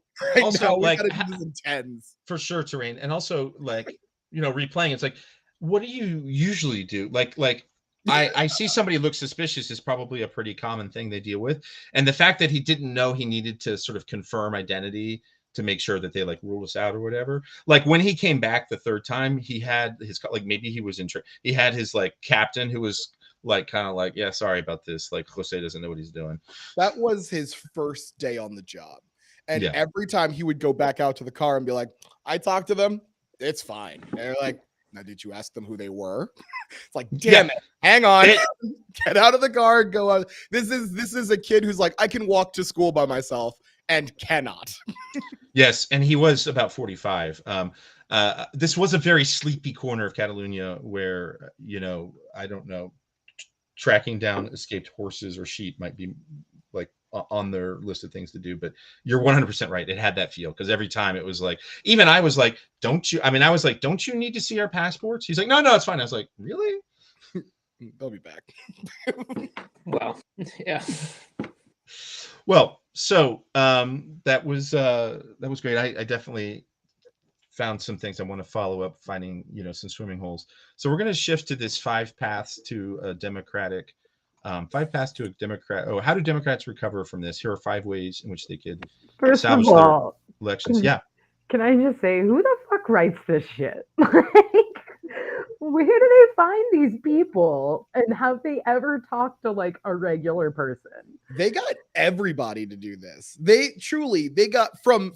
Speaker 3: now. We gotta do this in tens.
Speaker 1: For sure, Terrain. And also like, replaying, it's like, what do you usually do? Like I see somebody look suspicious is probably a pretty common thing they deal with. And the fact that he didn't know he needed to sort of confirm identity to make sure that they like rule us out or whatever. Like when he came back the third time, he had his, like, maybe he was he had his like captain who was like, kind of like, yeah, sorry about this. Like Jose doesn't know what he's doing.
Speaker 3: That was his first day on the job. And every time he would go back out to the car and be like, I talked to them. It's fine. And they're like, now, did you ask them who they were? It's like, damn it. Hang on. Get out of the car and go on. This is a kid who's like, I can walk to school by myself and cannot.
Speaker 1: Yes. And he was about 45. This was a very sleepy corner of Catalonia where, I don't know, tracking down escaped horses or sheep might be like on their list of things to do, but you're 100% right. It had that feel because every time it was like, even I was like, don't you need to see our passports? He's like, no, it's fine. I was like, really?
Speaker 3: They'll be back.
Speaker 2: Wow. Yeah.
Speaker 1: Well, so that was great. I definitely found some things I want to follow up, finding, some swimming holes. So we're going to shift to this 5 paths to a democratic. 5 paths to a Democrat. Oh, how do Democrats recover from this? Here are 5 ways in which they could salvage their elections.
Speaker 6: Can I just say, who the fuck writes this shit? Where do they find these people, and have they ever talked to like a regular person?
Speaker 3: They got everybody to do this. They got from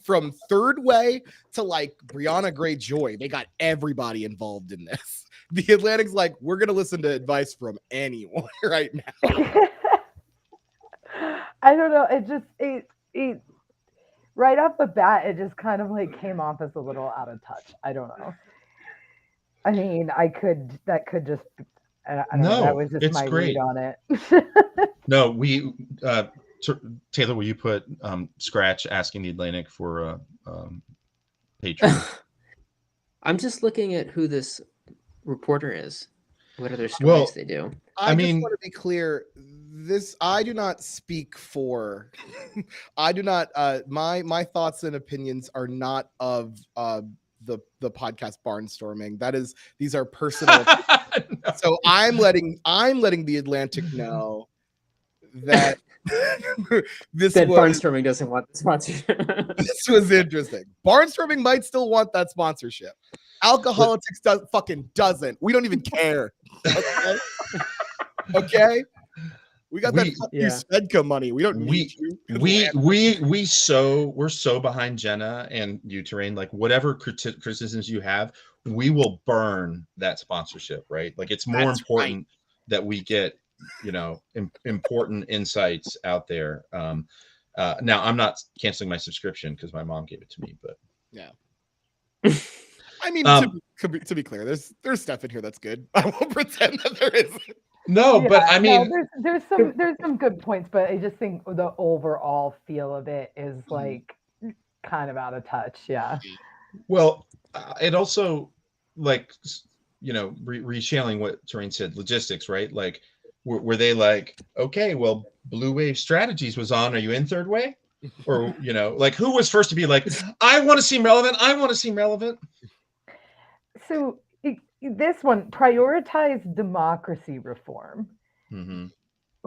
Speaker 3: Third Way to like Brianna Gray Joy. They got everybody involved in this. The Atlantic's like, we're going to listen to advice from anyone right now.
Speaker 6: I don't know. It right off the bat, it just kind of like came off as a little out of touch. I don't know. I mean, that could just, I don't know. That was just my read on it.
Speaker 1: No, Taylor, will you put Scratch asking the Atlantic for Patreon?
Speaker 2: I'm just looking at who this reporter is. What other stories they do?
Speaker 3: I just want to be clear. I do not speak for. I do not. My thoughts and opinions are not of the podcast Barnstorming. These are personal. No. So I'm letting the Atlantic know that
Speaker 2: Barnstorming doesn't want the sponsorship.
Speaker 3: This was interesting. Barnstorming might still want that sponsorship. Alcoholics doesn't. We don't even care. Okay. Okay. We got that Svedka money. We don't need you.
Speaker 1: We're so behind Jenna and you, Terrain. Like whatever criticisms you have, we will burn that sponsorship. Right? Like it's more important that we get important insights out there. Now I'm not canceling my subscription because my mom gave it to me, but
Speaker 3: yeah. I mean, to be clear, there's stuff in here that's good. I won't pretend that there isn't.
Speaker 1: No, but I mean,
Speaker 6: there's some good points, but I just think the overall feel of it is like kind of out of touch. Yeah.
Speaker 1: Well, it also like reshaling what Terrain said, logistics, right? Like, were they like, okay, well, Blue Wave Strategies was on. Are you in Third Way? Or like who was first to be like, I want to seem relevant. I want to seem relevant.
Speaker 6: So this one, prioritize democracy reform.
Speaker 1: Mm-hmm.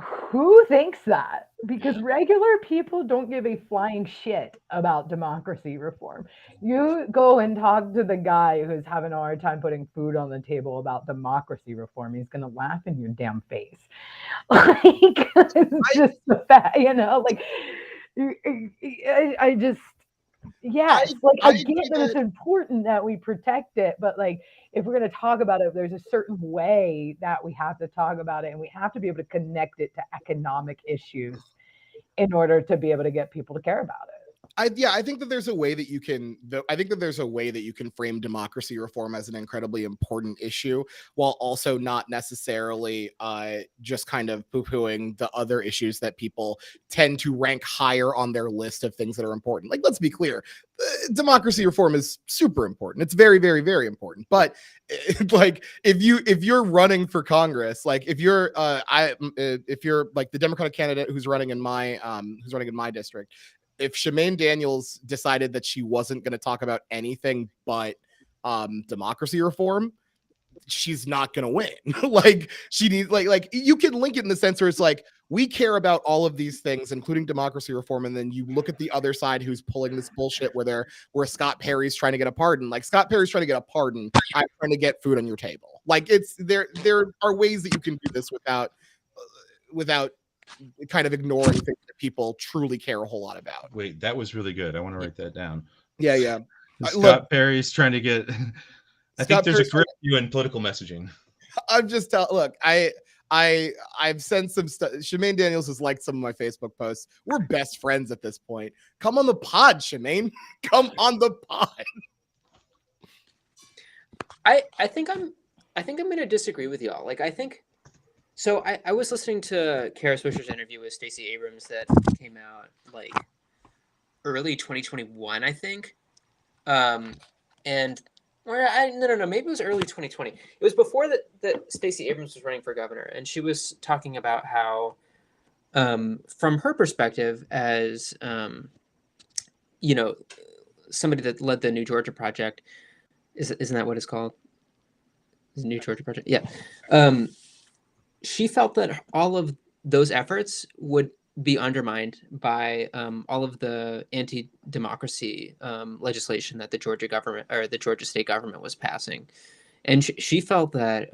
Speaker 6: Who thinks that? Because regular people don't give a flying shit about democracy reform. You go and talk to the guy who's having a hard time putting food on the table about democracy reform. He's going to laugh in your damn face. Like, it's just the fact, like, I just, I get that it's important that we protect it, but like, if we're going to talk about it, there's a certain way that we have to talk about it, and we have to be able to connect it to economic issues in order to be able to get people to care about it.
Speaker 3: I think that there's a way that you can. I think that there's a way that you can frame democracy reform as an incredibly important issue, while also not necessarily just kind of poo-pooing the other issues that people tend to rank higher on their list of things that are important. Like, let's be clear, democracy reform is super important. It's very, very, very important. But like, if you're running for Congress, like if you're if you're like the Democratic candidate who's running in my district. If Shemaine Daniels decided that she wasn't going to talk about anything but democracy reform, she's not going to win. Like, she needs like you can link it in the sense where it's like, we care about all of these things, including democracy reform, and then you look at the other side who's pulling this bullshit where Scott Perry's trying to get a pardon. Like, Scott Perry's trying to get a pardon. I'm trying to get food on your table. Like, it's there are ways that you can do this without kind of ignoring things that people truly care a whole lot about.
Speaker 1: Wait, that was really good. I want to write that down.
Speaker 3: Yeah.
Speaker 1: Scott Perry's trying to get. I think there's a grip you in political messaging.
Speaker 3: I'm just look. I've sent some stuff. Shemaine Daniels has liked some of my Facebook posts. We're best friends at this point. Come on the pod, Shemaine. Come on the pod.
Speaker 2: I think I'm going to disagree with y'all. Like, I think. So I was listening to Kara Swisher's interview with Stacey Abrams that came out like early 2021, I think. And no, maybe it was early 2020. It was before that Stacey Abrams was running for governor, and she was talking about how, from her perspective as somebody that led the New Georgia Project, isn't that what it's called? Is it New Georgia Project? Yeah. She felt that all of those efforts would be undermined by all of the anti-democracy legislation that the Georgia government or the Georgia state government was passing, and she felt that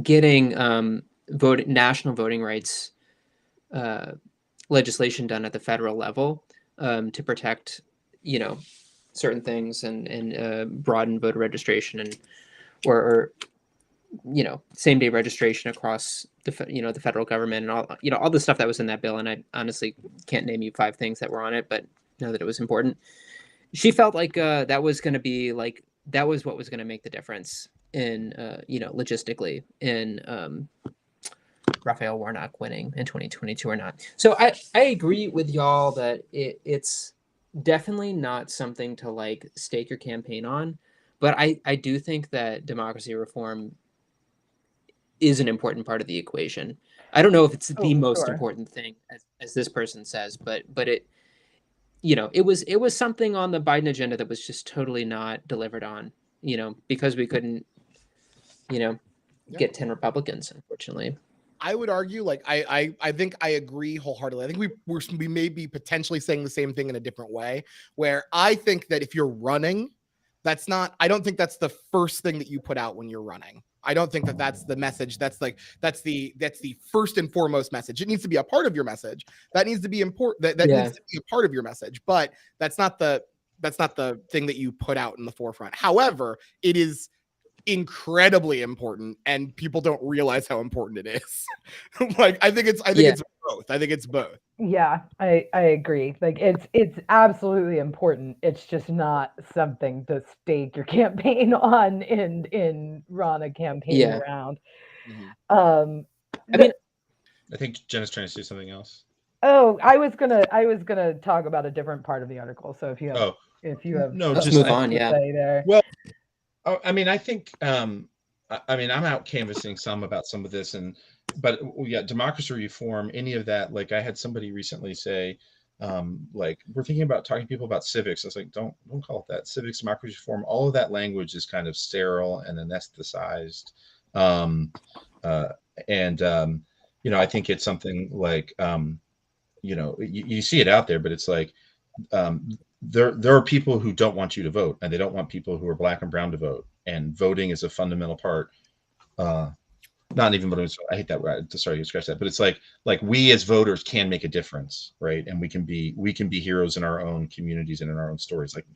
Speaker 2: getting national voting rights legislation done at the federal level to protect, certain things and broaden voter registration and or same day registration across the federal government and all the stuff that was in that bill. And I honestly can't name you 5 things that were on it, but know that it was important. She felt like that was going to be like, that was what was going to make the difference in, logistically in Raphael Warnock winning in 2022 or not. So I agree with y'all that it's definitely not something to like stake your campaign on, but I do think that democracy reform is an important part of the equation. I don't know if it's the most important thing as this person says, but it, it was something on the Biden agenda that was just totally not delivered on, because we couldn't, get 10 Republicans, unfortunately.
Speaker 3: I would argue, like, I think I agree wholeheartedly. I think we may be potentially saying the same thing in a different way, where I think that if you're running, I don't think that's the first thing that you put out when you're running. I don't think that that's the message. That's the first and foremost message. It needs to be a part of your message. That needs to be important. That needs to be a part of your message, but that's not the thing that you put out in the forefront. However, it is incredibly important, and people don't realize how important it is. Like, I think it's both. I think it's both.
Speaker 6: Yeah, I agree. Like, it's absolutely important. It's just not something to stake your campaign on and run a campaign around.
Speaker 3: Mm-hmm.
Speaker 1: I think Jenna's trying to say something else.
Speaker 6: Oh, I was gonna talk about a different part of the article. So if you have
Speaker 2: let's move on. Yeah.
Speaker 6: There.
Speaker 1: Well, I mean, I think I'm out canvassing some about some of this, but democracy reform, any of that. Like, I had somebody recently say, like, we're thinking about talking to people about civics. I was like, don't call it that. Civics, democracy reform, all of that language is kind of sterile and anesthetized. I think it's something like, you see it out there, but it's like, there are people who don't want you to vote, and they don't want people who are Black and brown to vote. And voting is a fundamental part. Not even voting. I hate that word. Sorry, you scratch that. But it's like we as voters can make a difference, right? And we can be heroes in our own communities and in our own stories. Like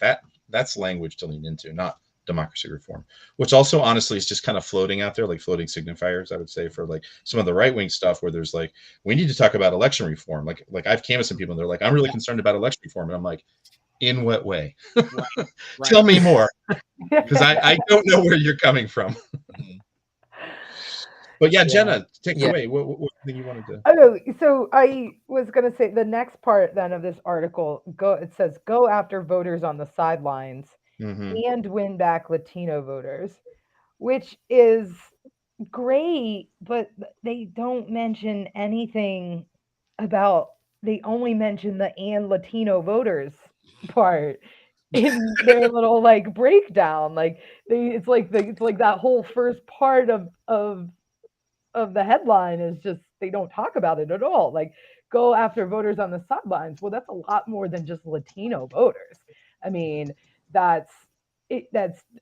Speaker 1: that's language to lean into. Not democracy reform, which also honestly is just kind of floating out there, like floating signifiers, I would say, for like some of the right-wing stuff where there's like, we need to talk about election reform. Like I've canvassed some people and they're like, I'm really concerned about election reform. And I'm like, in what way?
Speaker 3: Right.
Speaker 1: Tell me more, because I don't know where you're coming from. But yeah, Jenna, take it away. What thing you wanted to?
Speaker 6: Oh, so I was going to say the next part then of this article, it says, go after voters on the sidelines and win back Latino voters, which is great, but they don't mention anything about, they only mention the and Latino voters part in their little like breakdown. Like it's like that whole first part of the headline is just, they don't talk about it at all. Like, go after voters on the sidelines. Well, that's a lot more than just Latino voters. I mean, that's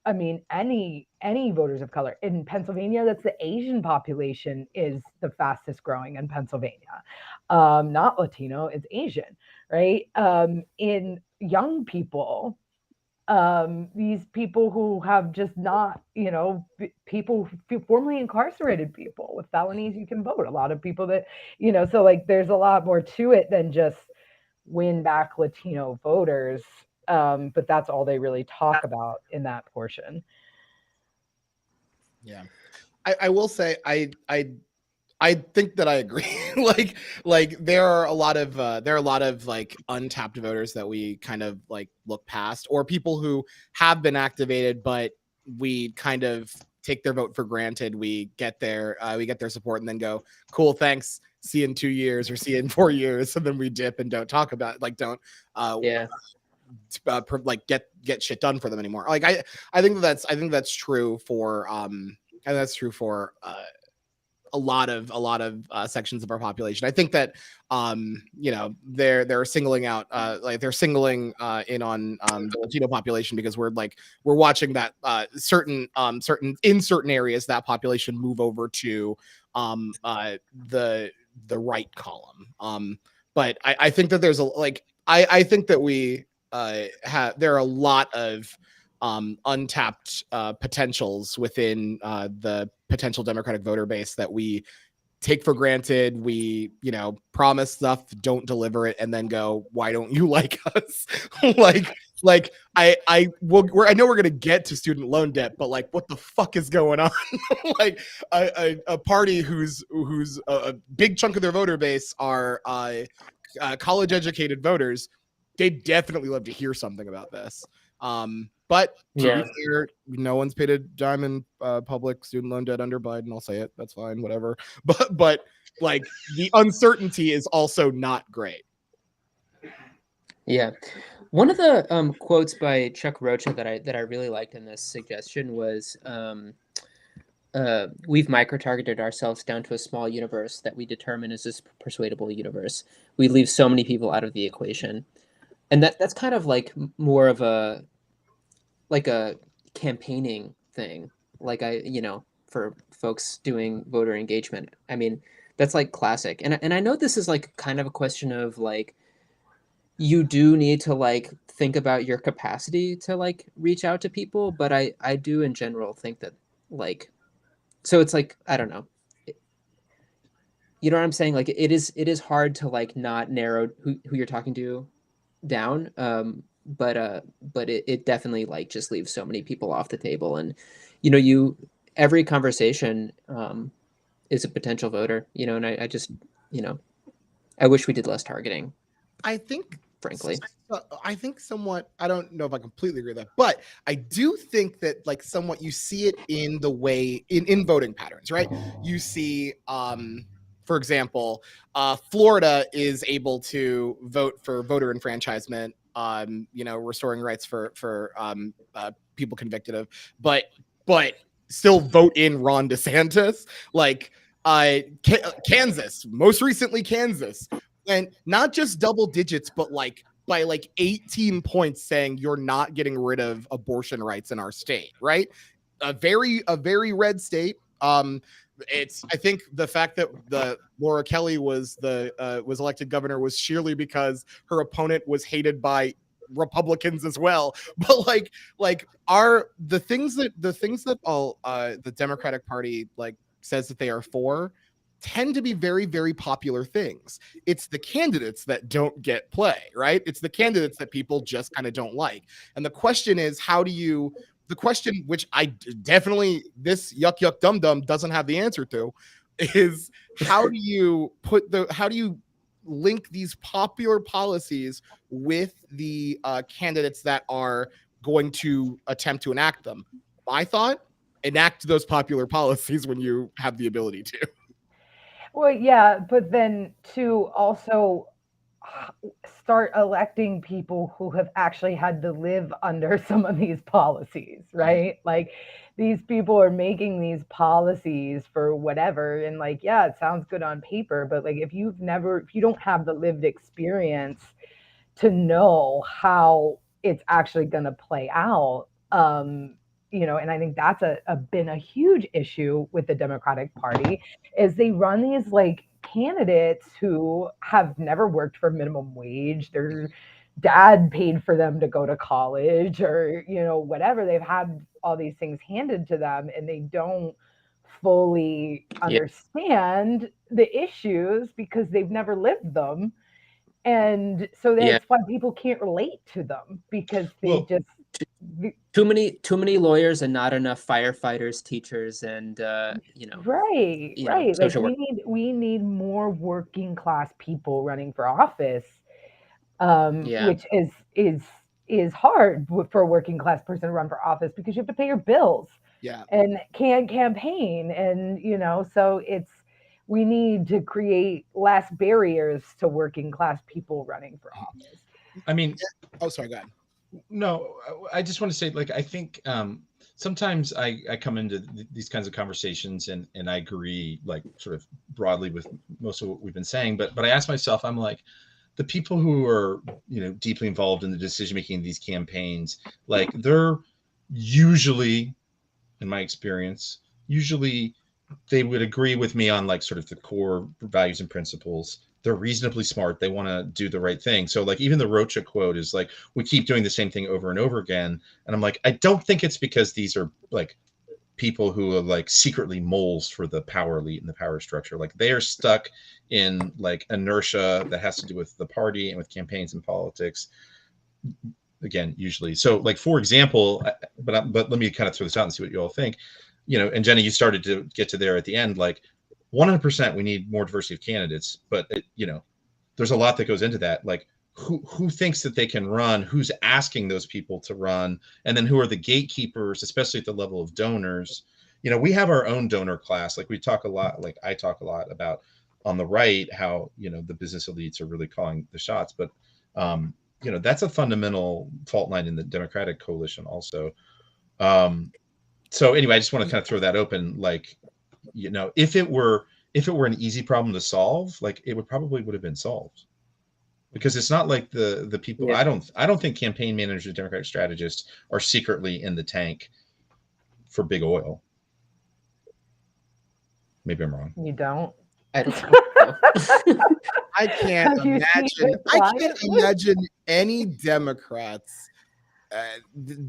Speaker 6: I mean, any voters of color in Pennsylvania. That's the Asian population is the fastest growing in Pennsylvania. Not Latino, it's Asian, right? In young people, these people who have just not, people formerly incarcerated people with felonies, you can vote. A lot of people that, so like there's a lot more to it than just win back Latino voters. But that's all they really talk about in that portion.
Speaker 3: Yeah. I will say I think that I agree. like there are a lot of like untapped voters that we kind of like look past, or people who have been activated, but we kind of take their vote for granted. We get their support and then go, cool, thanks, see you in 2 years or see you in 4 years, and then we dip and don't talk about like get shit done for them anymore. Like I think that's true for a lot of sections of our population. I think that they're singling out they're singling in on the Latino population because we're watching that certain areas that population move over to the right column. But I think that there's I think that we there are a lot of untapped potentials within the potential Democratic voter base that we take for granted. We, promise stuff, don't deliver it, and then go, why don't you like us? I know we're gonna get to student loan debt, but like, what the fuck is going on? Like a party whose a big chunk of their voter base are college educated voters. They definitely love to hear something about this. But to be clear, no one's paid a dime in public student loan debt under Biden. I'll say it. That's fine. Whatever. But like the uncertainty is also not great.
Speaker 2: Yeah. One of the quotes by Chuck Rocha that I really liked in this suggestion was, we've micro-targeted ourselves down to a small universe that we determine is this persuadable universe. We leave so many people out of the equation. And that's kind of like more of a campaigning thing, like for folks doing voter engagement. I mean, that's like classic. And I know this is like kind of a question of like, you do need to like think about your capacity to like reach out to people, but I do in general think that like, so it's like, I don't know. You know what I'm saying? Like it is hard to like not narrow who you're talking to down. But it definitely like just leaves so many people off the table, and every conversation is a potential voter, and I just I wish we did less targeting.
Speaker 3: I think,
Speaker 2: frankly,
Speaker 3: somewhat, I don't know if I completely agree with that, but I do think that like somewhat you see it in the way in voting patterns, right? You see, for example, Florida is able to vote for voter enfranchisement, restoring rights for people convicted of, but still vote in Ron DeSantis. Like Kansas, most recently Kansas, and not just double digits, but like by like 18 points, saying you're not getting rid of abortion rights in our state, right? A very red state. I think the fact that Laura Kelly was elected governor was sheerly because her opponent was hated by Republicans as well. But like are the things that all the Democratic Party like says that they are for tend to be very, very popular things. It's the candidates that don't get play, right? It's the candidates that people just kind of don't like. And the question is, the question which I definitely, this yuck yuck dum dum doesn't have the answer to, is how do you link these popular policies with the candidates that are going to attempt to enact them? My thought: enact those popular policies when you have the ability to.
Speaker 6: Well, yeah, but then to also start electing people who have actually had to live under some of these policies, right? Like these people are making these policies for whatever, and like, yeah, it sounds good on paper, but like if you don't have the lived experience to know how it's actually going to play out, and I think that's been a huge issue with the Democratic Party, is they run these like candidates who have never worked for minimum wage. Their dad paid for them to go to college, or whatever. They've had all these things handed to them, and they don't fully understand the issues because they've never lived them. And so that's why people can't relate to them, because they just
Speaker 2: too many lawyers and not enough firefighters, teachers, and
Speaker 6: right. Like we need more working class people running for office, which is hard for a working class person to run for office, because you have to pay your bills, and can't campaign, and so we need to create less barriers to working class people running for office.
Speaker 1: I mean,
Speaker 3: oh, sorry, go ahead.
Speaker 1: No, I just want to say, like, I think sometimes I come into these kinds of conversations and I agree, like, sort of broadly with most of what we've been saying, but I ask myself, I'm like, the people who are, deeply involved in the decision making of these campaigns, like, they're usually, in my experience, they would agree with me on like sort of the core values and principles. They're reasonably smart. They want to do the right thing. So like even the Rocha quote is like, we keep doing the same thing over and over again. And I'm like, I don't think it's because these are like people who are like secretly moles for the power elite and the power structure. Like they are stuck in like inertia that has to do with the party and with campaigns and politics. Again, usually. So like, for example, but let me kind of throw this out and see what you all think. And Jenny, you started to get to there at the end, like 100% we need more diversity of candidates, but there's a lot that goes into that. Like who thinks that they can run, who's asking those people to run, and then who are the gatekeepers, especially at the level of donors. We have our own donor class. Like we talk a lot, like I talk a lot about on the right, how, the business elites are really calling the shots, but that's a fundamental fault line in the Democratic coalition also. So anyway, I just want to kind of throw that open. Like, if it were an easy problem to solve, like it would have been solved, because it's not like the people. I don't think campaign managers, Democratic strategists are secretly in the tank for big oil. Maybe I'm wrong.
Speaker 6: You don't?
Speaker 2: I don't know.
Speaker 3: I can't imagine any Democrats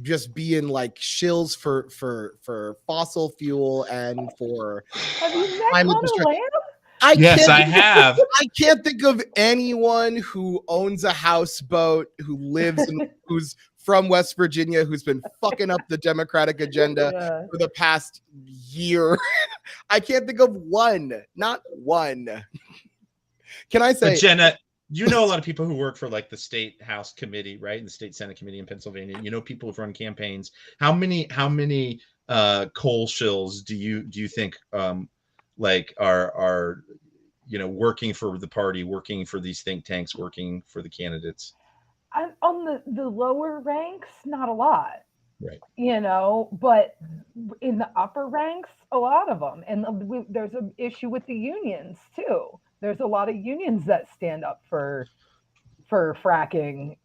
Speaker 3: just being like shills for fossil fuel and for
Speaker 6: have you met Connor Lamb?
Speaker 1: I have.
Speaker 3: I can't think of anyone who owns a houseboat, who lives who's from West Virginia, who's been fucking up the Democratic agenda for the past year. I can't think of one, not one. Can I say,
Speaker 1: but Jenna, a lot of people who work for like the state House committee, right? And the state Senate committee in Pennsylvania, people who've run campaigns. How many coal shills do you think like are working for the party, working for these think tanks, working for the candidates?
Speaker 6: On the lower ranks, not a lot.
Speaker 1: Right.
Speaker 6: But in the upper ranks, a lot of them. And there's an issue with the unions too. There's a lot of unions that stand up for fracking.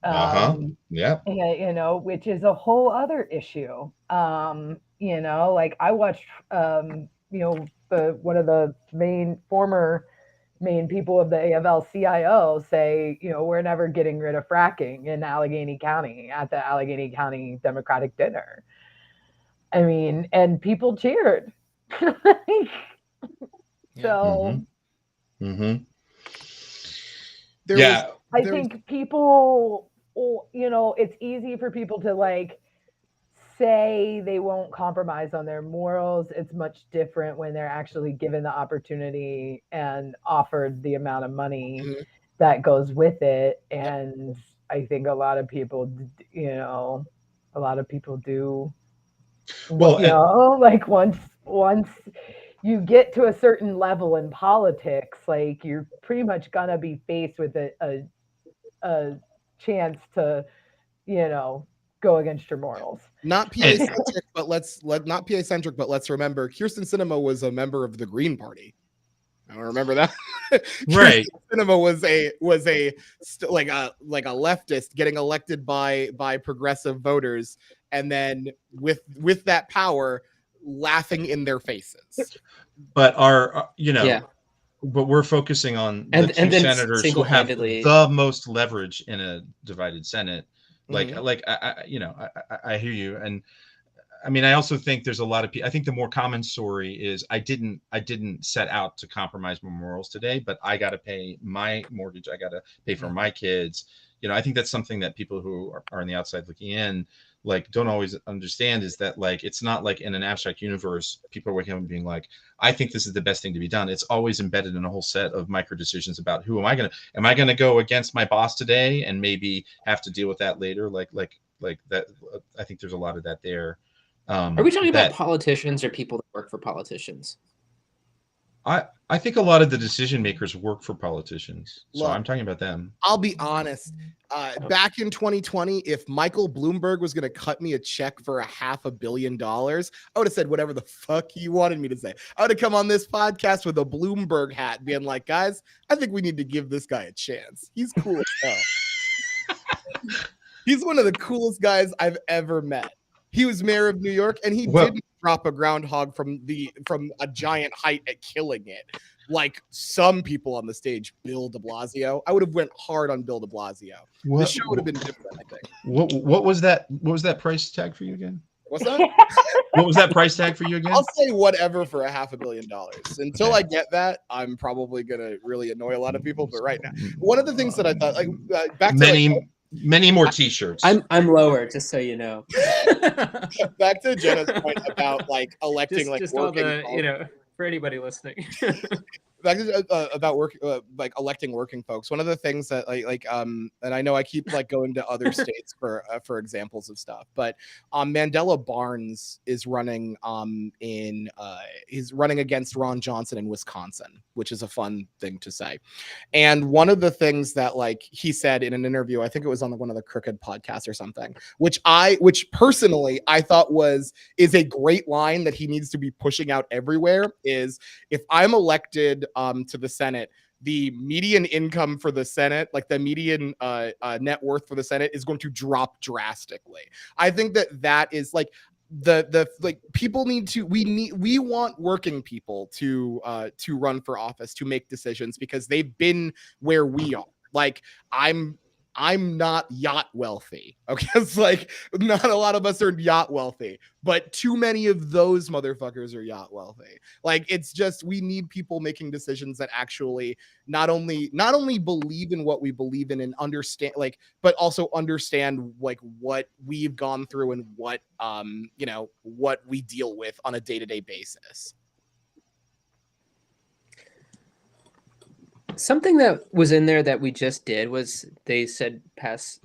Speaker 6: Which is a whole other issue. Like I watched, one of the main former main people of the AFL-CIO say, we're never getting rid of fracking in Allegheny County at the Allegheny County Democratic dinner. I mean, and people cheered. So I think people, it's easy for people to like say they won't compromise on their morals. It's much different when they're actually given the opportunity and offered the amount of money that goes with it. And I think a lot of people, do. Well, like once you get to a certain level in politics, like you're pretty much gonna be faced with a chance to, go against your morals.
Speaker 3: Not PA centric, but not PA centric, but let's remember Kyrsten Sinema was a member of the Green Party. I don't remember that.
Speaker 1: Right.
Speaker 3: Sinema was a leftist getting elected by progressive voters, and then with that power laughing in their faces.
Speaker 1: But but we're focusing on the two senators who have the most leverage in a divided Senate. I hear you, and I mean, I also think there's a lot of people. I think the more common story is I didn't set out to compromise my morals today, but I got to pay my mortgage. I got to pay for my kids. I think that's something that people who are on the outside looking in don't always understand, is that it's not like in an abstract universe people are waking up and being like, I think this is the best thing to be done. It's always embedded in a whole set of micro decisions about who am I going to go against my boss today and maybe have to deal with that later, like that. I think there's a lot of that there.
Speaker 2: Are we talking about politicians or people that work for politicians?
Speaker 1: I think a lot of the decision makers work for politicians, so I'm talking about them.
Speaker 3: I'll be honest. Back in 2020, if Michael Bloomberg was going to cut me a check for $500 million, I would have said whatever the fuck he wanted me to say. I would have come on this podcast with a Bloomberg hat being like, guys, I think we need to give this guy a chance. He's cool as hell. He's one of the coolest guys I've ever met. He was mayor of New York, and he didn't drop a groundhog from a giant height at killing it, like some people on the stage. Bill de Blasio, I would have went hard on Bill de Blasio. The show would have been different, I think.
Speaker 1: What was that? What was that price tag for you again?
Speaker 3: What's that?
Speaker 1: What was that price tag for you again?
Speaker 3: I'll say whatever for $500 million. Until I get that, I'm probably gonna really annoy a lot of people. But right now, one of the things that I thought, back to
Speaker 1: many more T-shirts.
Speaker 2: I'm lower, just so you know.
Speaker 3: Back to Jenna's point about electing
Speaker 2: just all the for anybody listening.
Speaker 3: Back to, about work, electing working folks. One of the things that and I know I keep going to other states for examples of stuff, but Mandela Barnes is running he's running against Ron Johnson in Wisconsin, which is a fun thing to say. And one of the things that he said in an interview, I think it was on one of the Crooked podcasts or something, which personally I thought is a great line that he needs to be pushing out everywhere, is if I'm elected to the Senate, the median income for the Senate, the median net worth for the Senate, is going to drop drastically. I think that is people need to, we want working people to run for office, to make decisions, because they've been where we are. I'm not yacht wealthy. Okay. It's not a lot of us are yacht wealthy, but too many of those motherfuckers are yacht wealthy. It's just, we need people making decisions that actually not only believe in what we believe in and understand, but also understand what we've gone through and what we deal with on a day-to-day basis.
Speaker 2: Something that was in there that we just did was they said pass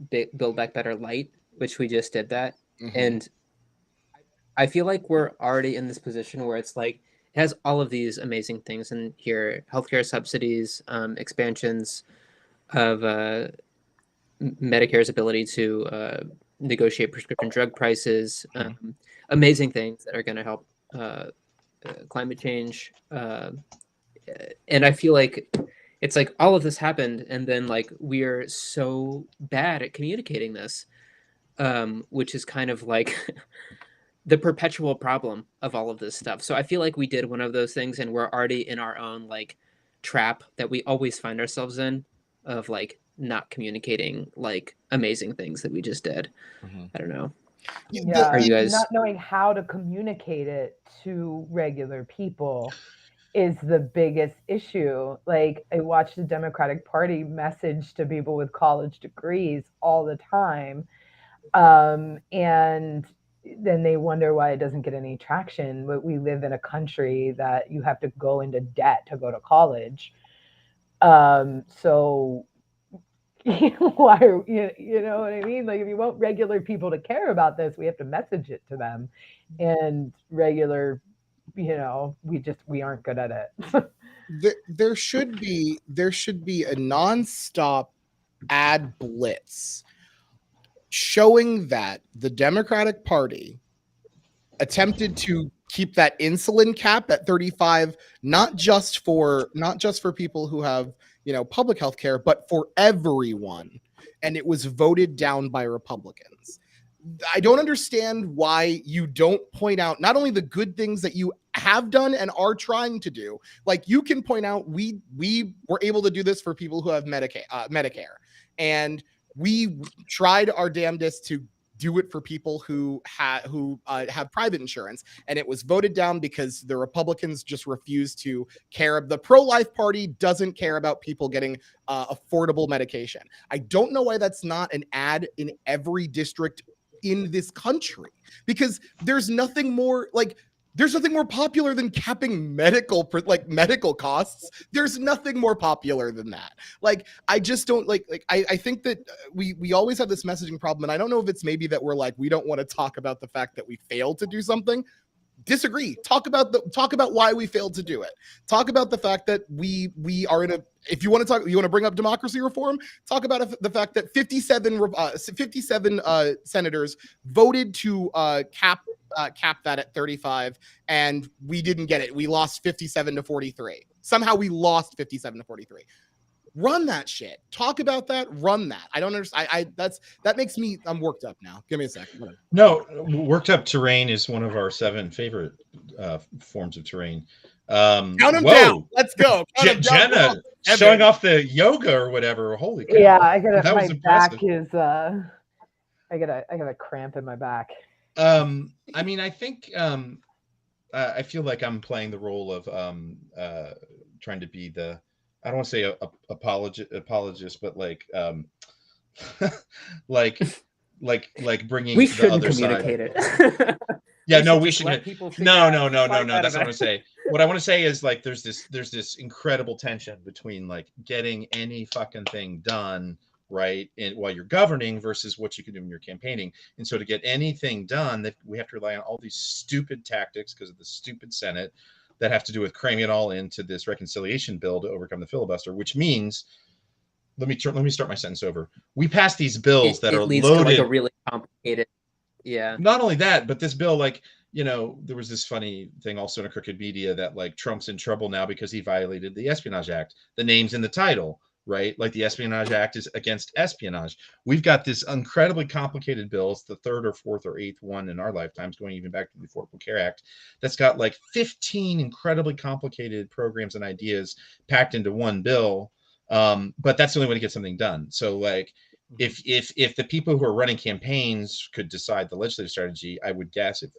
Speaker 2: Build Back Better Light, which we just did that. Mm-hmm. And I feel like we're already in this position where it's it has all of these amazing things in here: healthcare subsidies, expansions of Medicare's ability to negotiate prescription drug prices, amazing things that are going to help climate change. And I feel like it's all of this happened, and then we are so bad at communicating this, which is kind of the perpetual problem of all of this stuff. So I feel like we did one of those things, and we're already in our own trap that we always find ourselves in of like not communicating like amazing things that we just did. I don't know.
Speaker 6: Yeah,
Speaker 2: Are you guys
Speaker 6: not knowing how to communicate it to regular people is the biggest issue. Like, I watch the Democratic Party message to people with college degrees all the time, and then they wonder why it doesn't get any traction. But we live in a country that you have to go into debt to go to college. So why are you know what I mean? Like, if you want regular people to care about this, we have to message it to them. And regular, we aren't good at it.
Speaker 3: There should be a nonstop ad blitz showing that the Democratic Party attempted to keep that insulin cap at 35, not just for people who have, public health care, but for everyone. And it was voted down by Republicans. I don't understand why you don't point out not only the good things that you have done and are trying to do. Like, you can point out we were able to do this for people who have Medicare, and we tried our damnedest to do it for people who have private insurance, and it was voted down because the Republicans just refused to care. The pro-life party doesn't care about people getting affordable medication. I don't know why that's not an ad in every district in this country, because there's nothing more popular than capping medical costs. There's nothing more popular than that. Like, I just don't I think that we always have this messaging problem, and I don't know if it's maybe that we're like, we don't want to talk about the fact that we failed to do something. Disagree. Talk about why we failed to do it. Talk about the fact that we are in a, if you want to bring up democracy reform, talk about the fact that 57 senators voted to cap that at 35, and we didn't get it. We lost 57 to 43. Somehow we lost 57 to 43. Run that shit. Talk about that. Run that. I don't understand. That makes me. I'm worked up now. Give me a second.
Speaker 1: No, worked up terrain is one of our 7 favorite forms of terrain.
Speaker 3: Count them down. Let's go.
Speaker 1: Jenna showing off the yoga or whatever. Holy cow.
Speaker 6: Yeah, I got
Speaker 1: that
Speaker 6: my
Speaker 1: was impressive.
Speaker 6: back is I got a cramp in my back.
Speaker 1: I mean, I think I feel like I'm playing the role of trying to be the, I don't want to say apologist, but like like bringing
Speaker 2: we
Speaker 1: the
Speaker 2: shouldn't
Speaker 1: other
Speaker 2: communicate
Speaker 1: side.
Speaker 2: it.
Speaker 1: Yeah, no, we should.
Speaker 2: let people figure
Speaker 1: No.
Speaker 2: out
Speaker 1: That's not what I say. What I want to say is, like, there's this incredible tension between like getting any fucking thing done right while you're governing versus what you can do when you're campaigning. And so to get anything done, that we have to rely on all these stupid tactics because of the stupid Senate that have to do with cramming it all into this reconciliation bill to overcome the filibuster, which means, let me start my sentence over. We passed these bills that are
Speaker 2: leads
Speaker 1: loaded
Speaker 2: to like a really complicated. Yeah.
Speaker 1: Not only that, but this bill, like, there was this funny thing also in a crooked media that like Trump's in trouble now because he violated the Espionage Act. The name's in the title, right? Like, the Espionage Act is against espionage. We've got this incredibly complicated bill. It's the 3rd or 4th or 8th one in our lifetimes, going even back to the Affordable Care Act, that's got like 15 incredibly complicated programs and ideas packed into one bill. But that's the only way to get something done. So like, if the people who are running campaigns could decide the legislative strategy, I would guess if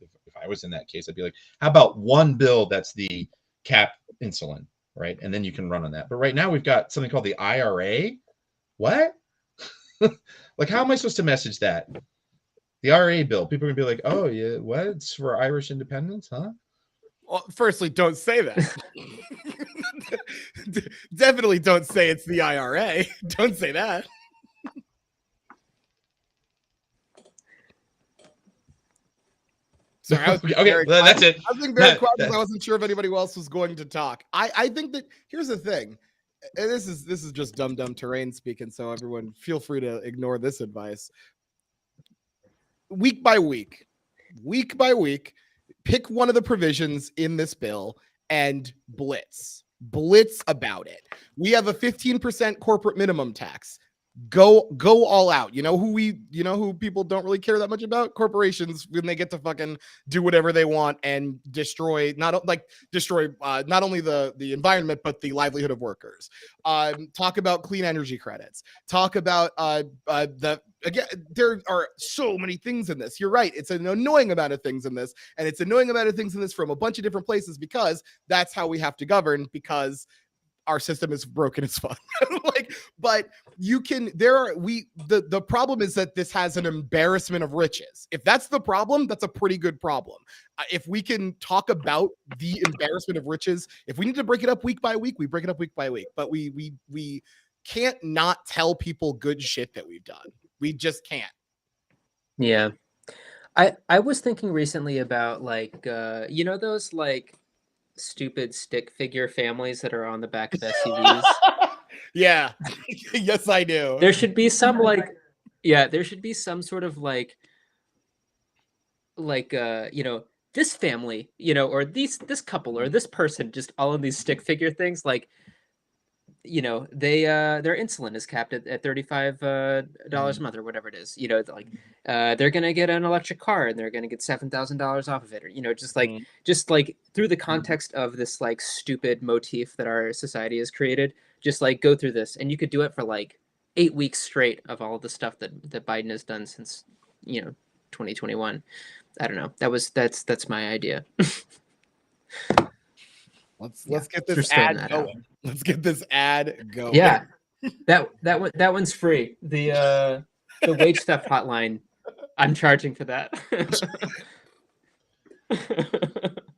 Speaker 1: I was in that case, I'd be like, how about one bill that's the cap insulin, right? And then you can run on that. But right now we've got something called the IRA. What? Like, how am I supposed to message that? The IRA bill. People are gonna be like, oh yeah, what? It's for Irish independence, huh?
Speaker 3: Well, firstly, don't say that. Definitely don't say it's the IRA. Don't say that. Sorry,
Speaker 1: okay, that's it.
Speaker 3: I was being very quiet because I wasn't sure if anybody else was going to talk. I think that here's the thing, and this is just dumb terrain speaking. So everyone, feel free to ignore this advice. Week by week, pick one of the provisions in this bill and blitz about it. We have a 15% corporate minimum tax. go all out. You know who people don't really care that much about? Corporations, when they get to fucking do whatever they want and destroy not only the environment but the livelihood of workers. Talk about clean energy credits. Talk about again, there are so many things in this. You're right. It's an annoying amount of things in this, and it's annoying amount of things in this from a bunch of different places, because that's how we have to govern, because our system is broken as fuck. But the problem is that this has an embarrassment of riches. If that's the problem, that's a pretty good problem. If we can talk about the embarrassment of riches, if we need to break it up week by week, we break it up week by week. But we can't not tell people good shit that we've done. We just can't.
Speaker 2: Yeah. I was thinking recently about those stupid stick figure families that are on the back of SUVs.
Speaker 3: Yeah. Yes, I do.
Speaker 2: There should be some there should be some sort of this family, or this couple or this person just all in these stick figure things, their insulin is capped at $35 a month or whatever it is. They're gonna get an electric car and they're gonna get $7,000 off of it, or just through the context of this stupid motif that our society has created. Just go through this, and you could do it for 8 weeks straight of all of the stuff that Biden has done since 2021. I don't know. That's my idea.
Speaker 3: Let's get this ad going. Let's get this ad going.
Speaker 2: Yeah, that one's free. The wage theft hotline, I'm charging for that.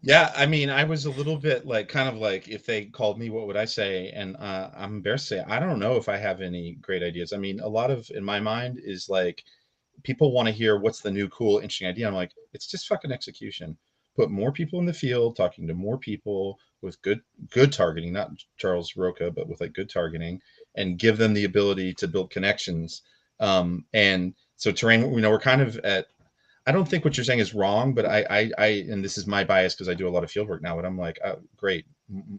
Speaker 1: Yeah, I mean, I was a little bit if they called me, what would I say? And I'm embarrassed to say, I don't know if I have any great ideas. I mean, a lot of, in my mind, is people want to hear what's the new, cool, interesting idea. I'm like, it's just fucking execution. Put more people in the field, talking to more people with good targeting, not Charles Roca, but with good targeting, and give them the ability to build connections. And so terrain, we're kind of at, I don't think what you're saying is wrong, but I and this is my bias because I do a lot of field work now, but I'm like, oh, great,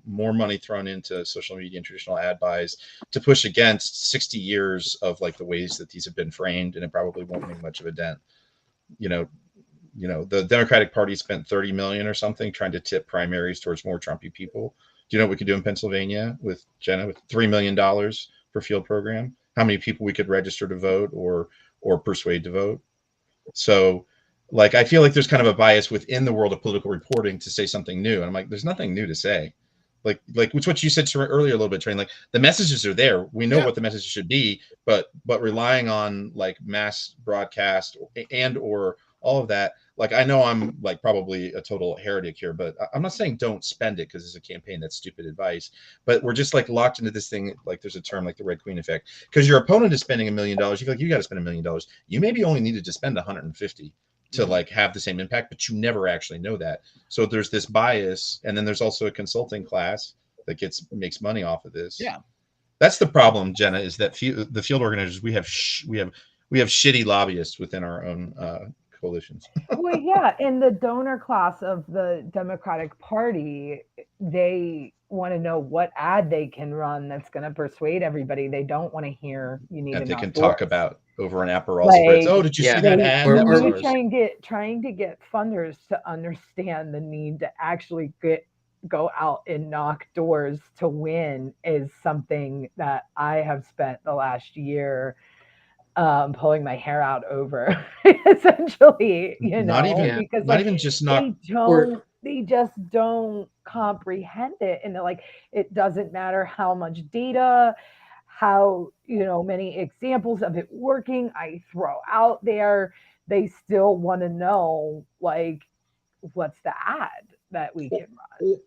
Speaker 1: more money thrown into social media and traditional ad buys to push against 60 years of the ways that these have been framed, and it probably won't make much of a dent. The Democratic Party spent $30 million or something trying to tip primaries towards more Trumpy people. Do you know what we could do in Pennsylvania with Jenna, with $3 million per field program? How many people we could register to vote or persuade to vote? So I feel there's kind of a bias within the world of political reporting to say something new. And I'm like, there's nothing new to say. It's what you said earlier a little bit, Train. The messages are there. We know what the messages should be, but relying on mass broadcast and or all of that. I know I'm probably a total heretic here, but I'm not saying don't spend it because it's a campaign. That's stupid advice. But we're just locked into this thing. There's a term the Red Queen effect, because your opponent is spending $1 million. You feel you got to spend $1 million. You maybe only needed to spend 150 to have the same impact, but you never actually know that. So there's this bias, and then there's also a consulting class that makes money off of this.
Speaker 3: Yeah,
Speaker 1: that's the problem, Jenna. Is that the field organizers we have shitty lobbyists within our own coalitions.
Speaker 6: Well, yeah, in the donor class of the Democratic Party, they want to know what ad they can run that's going to persuade everybody. They don't want to hear you need
Speaker 1: that they can
Speaker 6: doors.
Speaker 1: talk about over an Aperol spritz. Oh, did you see that ad?
Speaker 6: Or trying to get funders to understand the need to actually go out and knock doors to win is something that I have spent the last year pulling my hair out over, essentially,
Speaker 1: not even just knock.
Speaker 6: They just don't comprehend it, and it doesn't matter how much data, how many examples of it working I throw out there, they still want to know what's the ad that we can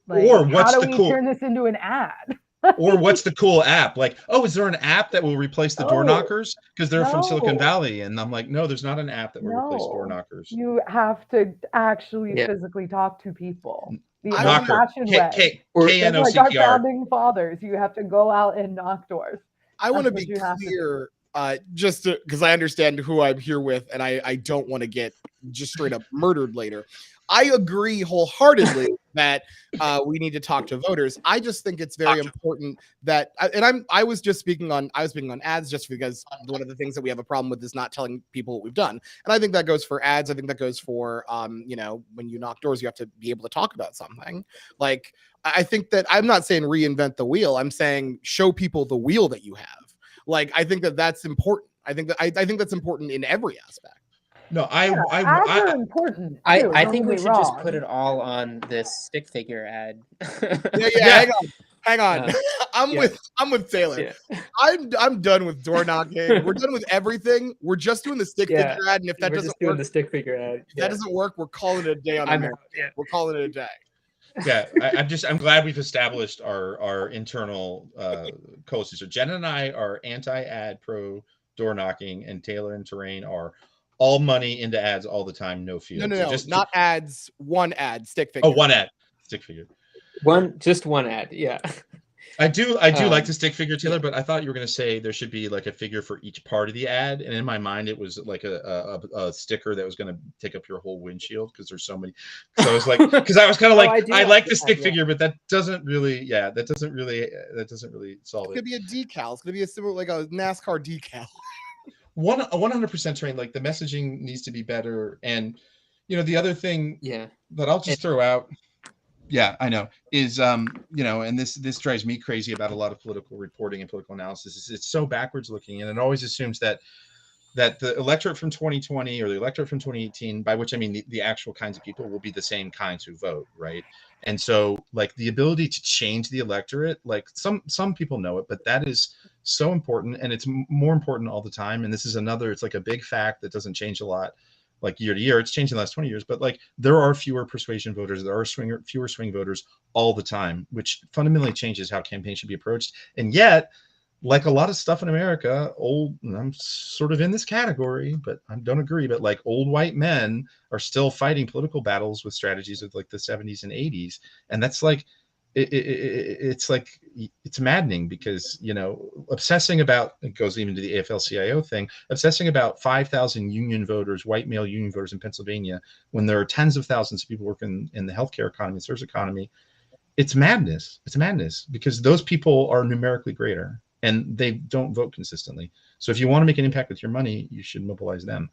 Speaker 6: run,
Speaker 1: or what's
Speaker 6: how do
Speaker 1: the
Speaker 6: we
Speaker 1: cool
Speaker 6: turn this into an ad.
Speaker 1: Or what's the cool app? Is there an app that will replace the door knockers? Because they're from Silicon Valley. And I'm like, no, there's not an app that will replace door knockers.
Speaker 6: You have to actually physically talk to people. The
Speaker 1: old-fashioned way.
Speaker 6: Like our founding fathers, you have to go out and knock doors.
Speaker 3: I want to be clear, just because I understand who I'm here with, and I don't want to get just straight up murdered later. I agree wholeheartedly that we need to talk to voters. I just think it's very important that, I was speaking on ads, just because one of the things that we have a problem with is not telling people what we've done. And I think that goes for ads. I think that goes for, when you knock doors, you have to be able to talk about something. Like, I think that I'm not saying reinvent the wheel. I'm saying show people the wheel that you have. Like, I think that that's important. I think that's important in every aspect.
Speaker 1: No,
Speaker 6: ads are important. Too,
Speaker 2: I think
Speaker 6: don't
Speaker 2: we
Speaker 6: get me
Speaker 2: should just
Speaker 6: wrong.
Speaker 2: put it all on this stick figure ad.
Speaker 3: Yeah. Hang on. I'm with Taylor.
Speaker 2: Yeah.
Speaker 3: I'm done with door knocking. We're done with everything. We're just doing the stick figure ad, and if that doesn't work,
Speaker 2: the stick figure ad.
Speaker 3: That doesn't work, we're calling it a day on America. We're calling it a day.
Speaker 1: Yeah, I'm glad we've established our internal coalition. So Jenna and I are anti-ad, pro door knocking, and Taylor and Terrain are all money into ads all the time, no fear.
Speaker 3: No, just not ads. One ad, stick figure.
Speaker 1: Oh, one ad, stick figure.
Speaker 2: Just one ad. Yeah.
Speaker 1: I do like the stick figure, Taylor, but I thought you were going to say there should be like a figure for each part of the ad, and in my mind it was like a sticker that was going to take up your whole windshield because there's so many. So I was like, because I was kind of like, I like the stick figure, but that doesn't really solve it.
Speaker 3: It could be a decal. It's going to be a similar, like a NASCAR decal.
Speaker 1: 100% Train. Like, the messaging needs to be better, and the other thing, that I'll just throw out. Yeah, I know. Is and this drives me crazy about a lot of political reporting and political analysis. Is it's so backwards looking, and it always assumes that the electorate from 2020 or the electorate from 2018, by which I mean the actual kinds of people, will be the same kinds who vote, right? And so, like, the ability to change the electorate, like some people know it, but that is so important, and it's more important all the time. And this is it's like a big fact that doesn't change a lot. Like year to year, it's changed in the last 20 years, but like there are fewer persuasion voters, there are fewer swing voters all the time, which fundamentally changes how campaigns should be approached. And yet, like a lot of stuff in America, I'm sort of in this category, but I don't agree, but like old white men are still fighting political battles with strategies of like the 70s and 80s. And that's like, it's maddening because, obsessing about, it goes even to the AFL-CIO thing, obsessing about 5,000 union voters, white male union voters in Pennsylvania, when there are tens of thousands of people working in the healthcare economy, service economy, it's madness. It's madness because those people are numerically greater and they don't vote consistently. So if you want to make an impact with your money, you should mobilize them.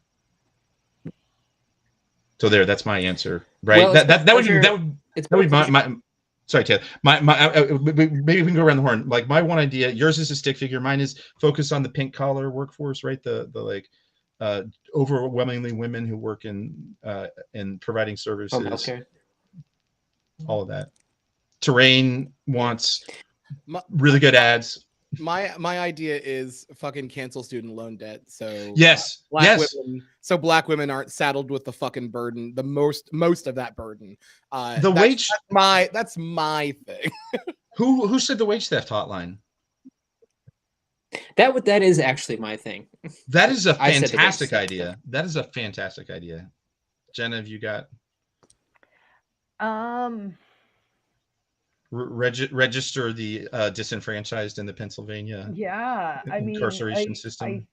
Speaker 1: So that's my answer, right?
Speaker 2: Well, that
Speaker 1: would be my sorry, Taylor. Maybe we can go around the horn. Like, my one idea, yours is a stick figure. Mine is focused on the pink collar workforce, right? The overwhelmingly women who work in providing services.
Speaker 2: Okay.
Speaker 1: All of that. Terrain wants really good ads.
Speaker 3: My idea is fucking cancel student loan debt. So black women aren't saddled with the fucking burden, the most of that burden. That's my thing.
Speaker 1: Who said the wage theft hotline?
Speaker 2: That is actually my thing.
Speaker 1: That is a fantastic idea. That is a fantastic idea. Jenna, have you got? Register the disenfranchised in the Pennsylvania incarceration system.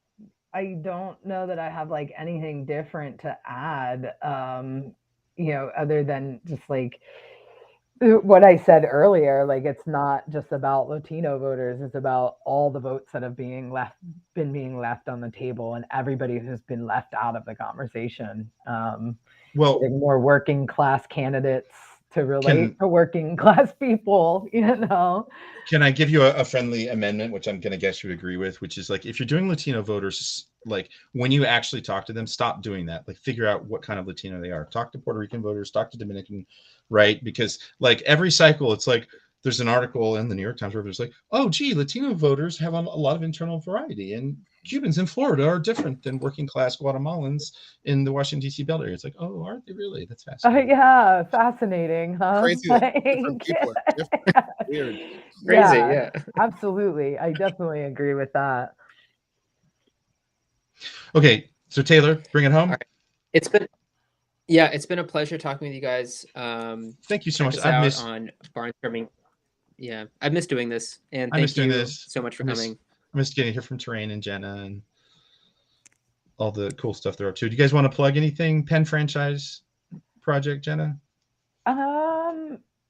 Speaker 6: I don't know that I have like anything different to add, other than just like what I said earlier. Like, it's not just about Latino voters; it's about all the votes that have been left on the table, and everybody who's been left out of the conversation. More working class candidates to relate to working class people,
Speaker 1: Can I give you a friendly amendment, which I'm going to guess you would agree with, which is like, if you're doing Latino voters, like when you actually talk to them, stop doing that. Like, figure out what kind of Latino they are. Talk to Puerto Rican voters, talk to Dominican, right? Because like every cycle, it's like, there's an article in the New York Times where it's like, oh, gee, Latino voters have a lot of internal variety, and Cubans in Florida are different than working class Guatemalans in the Washington, D.C. Belt area. It's like, oh, aren't they really? That's fascinating.
Speaker 6: Yeah, fascinating, huh?
Speaker 3: Crazy that different people are different. Weird.
Speaker 2: Crazy, yeah.
Speaker 6: Absolutely. I definitely agree with that.
Speaker 1: Okay, so Taylor, bring it home.
Speaker 2: All right. It's been a pleasure talking with you guys.
Speaker 1: Thank you so much.
Speaker 2: I've missed on Barnstorming. Yeah, I've missed doing this, and thank you so much for coming.
Speaker 1: I missed getting here from Terrain and Jenna and all the cool stuff they're up to. Do you guys want to plug anything? Pen franchise? project, Jenna?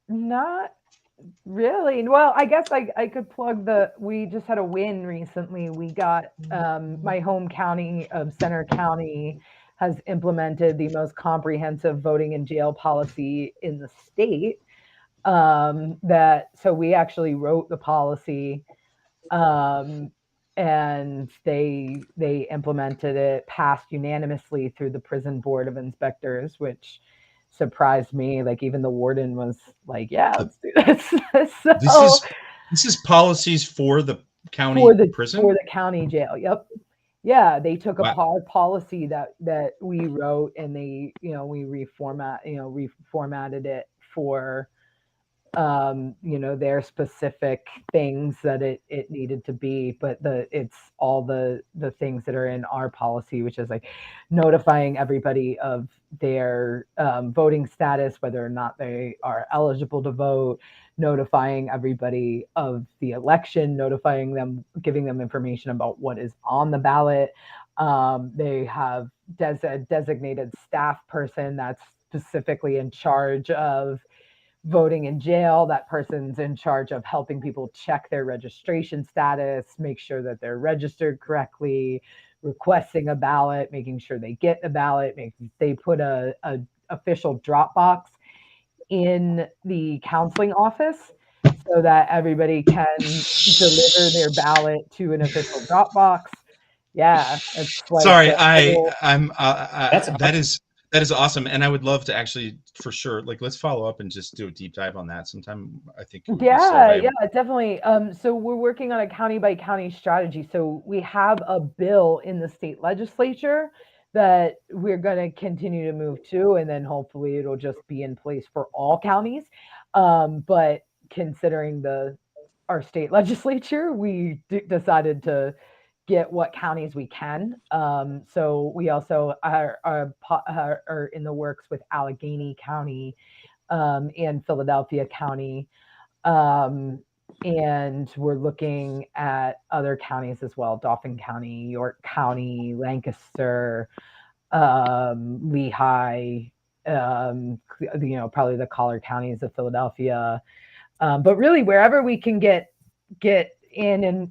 Speaker 6: Not really. Well, I guess I could plug we just had a win recently. We got my home county of Center County has implemented the most comprehensive voting in jail policy in the state. So we actually wrote the policy, and they implemented it, passed unanimously through the prison board of inspectors, which surprised me. Like even the warden was like, "Yeah, let's do this." So,
Speaker 1: this is policies for the county prison,
Speaker 6: for the county jail. Yep. Yeah, they took a policy that we wrote, and they we reformatted it for their specific things that it needed to be, but it's all the things that are in our policy, which is like notifying everybody of their voting status, whether or not they are eligible to vote, notifying everybody of the election, notifying them, giving them information about what is on the ballot. They have a designated staff person that's specifically in charge of voting in jail. That person's in charge of helping people check their registration status, make sure that they're registered correctly, requesting a ballot, making sure they get a ballot. They put a official drop box in the counseling office so that everybody can deliver their ballot to an official drop box. Yeah, it's like
Speaker 1: sorry, that is awesome, and I would love to actually, for sure, like let's follow up and just do a deep dive on that sometime. I think
Speaker 6: yeah, definitely. So we're working on a county by county strategy. So we have a bill in the state legislature that we're going to continue to move to, and then hopefully it'll just be in place for all counties. But considering our state legislature, we decided to get what counties we can. So we also are in the works with Allegheny County and Philadelphia County. And we're looking at other counties as well: Dauphin County, York County, Lancaster, Lehigh, probably the collar counties of Philadelphia. But really wherever we can get in, and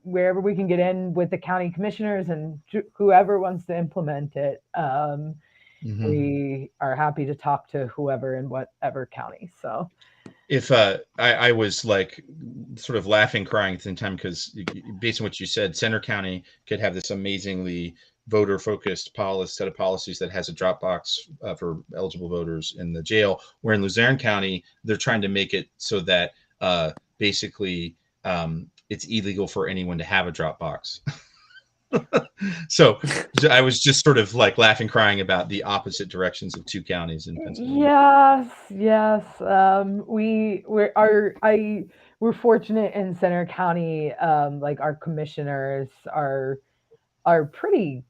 Speaker 6: wherever we can get in with the county commissioners and whoever wants to implement it, we are happy to talk to whoever in whatever county. So
Speaker 1: if I was like sort of laughing, crying at the same time, because based on what you said, Center County could have this amazingly voter focused set of policies that has a drop box for eligible voters in the jail, where in Luzerne County they're trying to make it so that basically it's illegal for anyone to have a drop box. So I was just sort of like laughing, crying about the opposite directions of two counties in Pennsylvania.
Speaker 6: Yes. We're fortunate in Center County. Like our commissioners are pretty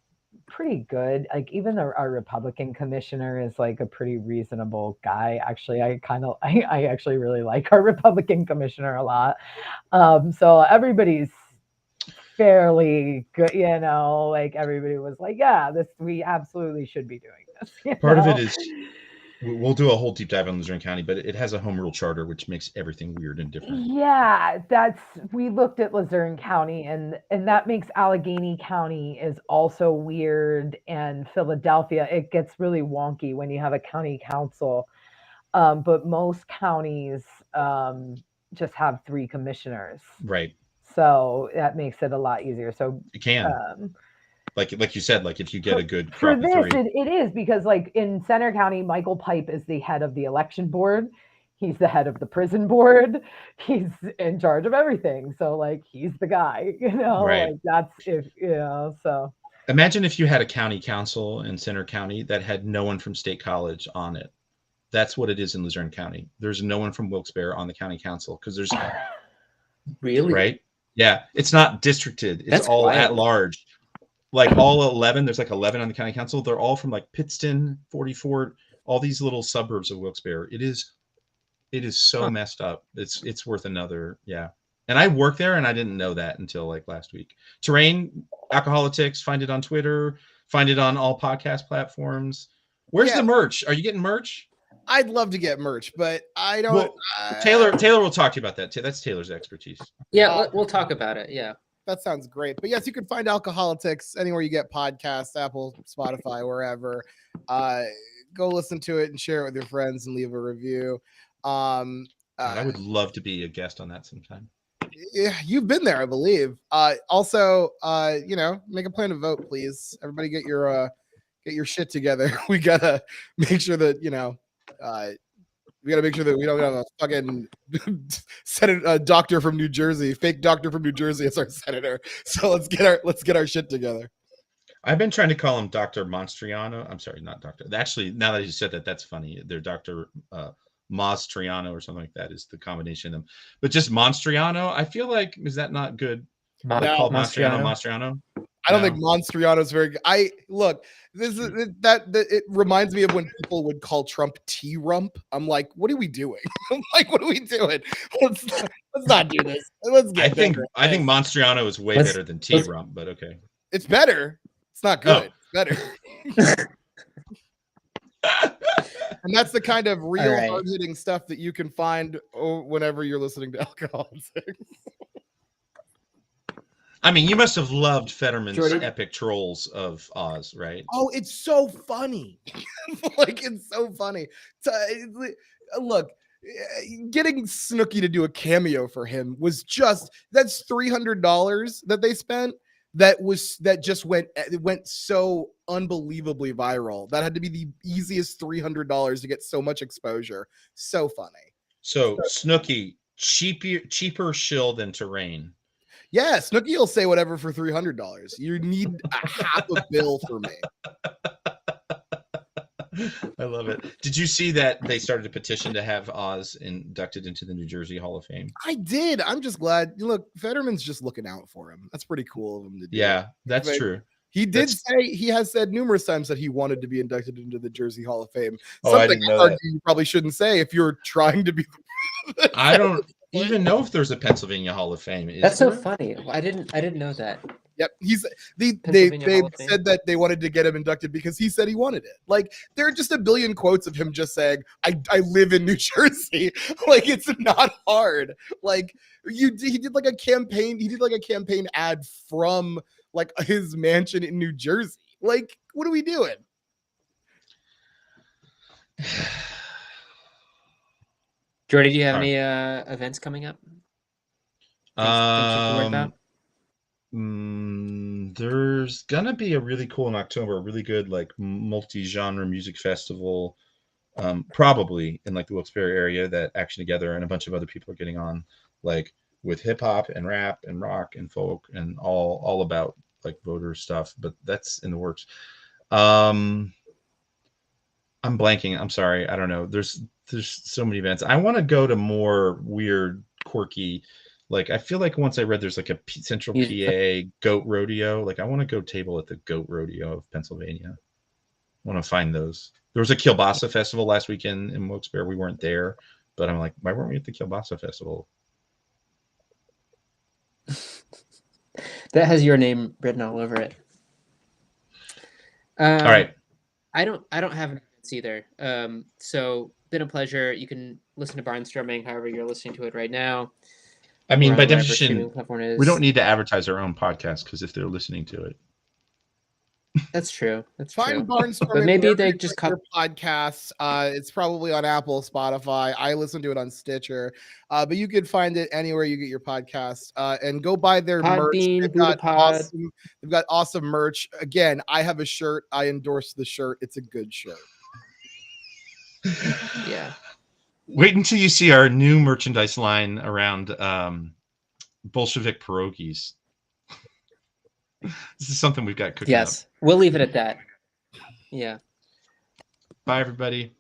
Speaker 6: good. Like even our Republican commissioner is like a pretty reasonable guy. Actually, I actually really like our Republican commissioner a lot. So everybody's fairly good, like everybody was like, yeah, we absolutely should be doing this.
Speaker 1: Part of it is, we'll do a whole deep dive on Luzerne County, but it has a home rule charter, which makes everything weird and different.
Speaker 6: Yeah, we looked at Luzerne County, and that makes Allegheny County is also weird, and Philadelphia, it gets really wonky when you have a county council. But most counties just have 3 commissioners.
Speaker 1: Right.
Speaker 6: So that makes it a lot easier. So
Speaker 1: it can, like you said, like if you get a good crop
Speaker 6: for this,
Speaker 1: of 3.
Speaker 6: it is, because like in Center County, Michael Pipe is the head of the election board. He's the head of the prison board. He's in charge of everything. So like he's the guy,
Speaker 1: right.
Speaker 6: Like that's so.
Speaker 1: Imagine if you had a county council in Center County that had no one from State College on it. That's what it is in Luzerne County. There's no one from Wilkes-Barre on the county council because there's
Speaker 2: really,
Speaker 1: right. Yeah, it's not districted. It's
Speaker 2: That's
Speaker 1: all
Speaker 2: wild.
Speaker 1: At large. Like all 11, there's like 11 on the county council. They're all from like Pittston, 44, all these little suburbs of Wilkes-Barre. It is so messed up. It's worth another, yeah. And I work there, and I didn't know that until like last week. Terrain Alcoholics, find it on Twitter, find it on all podcast platforms. Where's the merch? Are you getting merch?
Speaker 3: I'd love to get merch, but I don't.
Speaker 1: Well, Taylor will talk to you about that. That's Taylor's expertise.
Speaker 2: Yeah, we'll talk about it. Yeah.
Speaker 3: That sounds great. But yes, you can find Alcoholics anywhere you get podcasts, Apple, Spotify, wherever. Go listen to it and share it with your friends and leave a review.
Speaker 1: I would love to be a guest on that sometime.
Speaker 3: Yeah, you've been there, I believe. Also, make a plan to vote, please. Everybody get your shit together. We gotta make sure that we gotta make sure that we don't have a fucking doctor from New Jersey, fake doctor from New Jersey as our senator. So let's get our shit together.
Speaker 1: I've been trying to call him Dr. Monstriano. I'm sorry, not Doctor. Actually, now that you said that, that's funny. They're Dr. Mostriano or something like that is the combination of them. But just Monstriano, I feel like, is that not good? Called Monstriano?
Speaker 3: I don't think Monstriano is very good. It reminds me of when people would call Trump T-Rump. I'm like, what are we doing? What are we doing? Let's not do this.
Speaker 1: I think Monstriano is way better than T-Rump, but okay.
Speaker 3: It's better. It's not good. It's better. And that's the kind of real hard-hitting stuff that you can find whenever you're listening to Alcoholics.
Speaker 1: I mean, you must have loved Fetterman's epic trolls of Oz, right?
Speaker 3: Oh, it's so funny. It's so funny. Look, getting Snooki to do a cameo for him was that's $300 that they spent. That went so unbelievably viral. That had to be the easiest $300 to get so much exposure. So funny.
Speaker 1: So Snooki, cheaper shill than Terrain.
Speaker 3: Yeah, Snooki will say whatever for $300. You need a half a bill for me.
Speaker 1: I love it. Did you see that they started a petition to have Oz inducted into the New Jersey Hall of Fame?
Speaker 3: I did. I'm just glad. Look, Fetterman's just looking out for him. That's pretty cool of him to do.
Speaker 1: Yeah, that's true.
Speaker 3: He has said numerous times that he wanted to be inducted into the Jersey Hall of Fame.
Speaker 1: I didn't know that.
Speaker 3: You probably shouldn't say if you're trying to be.
Speaker 1: I don't even know if there's a Pennsylvania Hall of Fame.
Speaker 2: That's so funny. I didn't know that.
Speaker 3: Yep, they said that they wanted to get him inducted because he said he wanted it. There are just a billion quotes of him just saying, "I live in New Jersey." It's not hard. He did a campaign. He did a campaign ad from his mansion in New Jersey. What are we doing?
Speaker 2: Jordy, do you have any events coming up? Things you can worry about?
Speaker 1: There's gonna be a really cool in October, a really good multi-genre music festival, probably in the Wilkes-Barre area, that Action Together and a bunch of other people are getting on, with hip hop and rap and rock and folk and all about voter stuff. But that's in the works. I'm blanking. I'm sorry. I don't know. There's so many events. I want to go to more weird, quirky. I feel once I read there's a Central PA goat rodeo. I want to go table at the goat rodeo of Pennsylvania. I want to find those. There was a Kielbasa festival last weekend in Wilkes-Barre. We weren't there, but I'm why weren't we at the Kielbasa festival?
Speaker 2: That has your name written all over it.
Speaker 1: All right.
Speaker 2: I don't have an events either. So been a pleasure. You can listen to Barnstorming however you're listening to it right now.
Speaker 1: I mean, by definition, we don't need to advertise our own podcast because if they're listening to it.
Speaker 2: That's true. That's
Speaker 3: Find
Speaker 2: true.
Speaker 3: Barnstorming.
Speaker 2: But maybe they just cut
Speaker 3: podcasts. It's probably on Apple, Spotify. I listen to it on Stitcher. But you can find it anywhere you get your podcasts. And go buy their merch. They've got awesome merch. Again, I have a shirt. I endorse the shirt. It's a good shirt.
Speaker 2: Yeah.
Speaker 1: Wait until you see our new merchandise line around Bolshevik pierogies. This is something we've got cooking up.
Speaker 2: Yes, we'll leave it at that. Yeah.
Speaker 1: Bye, everybody.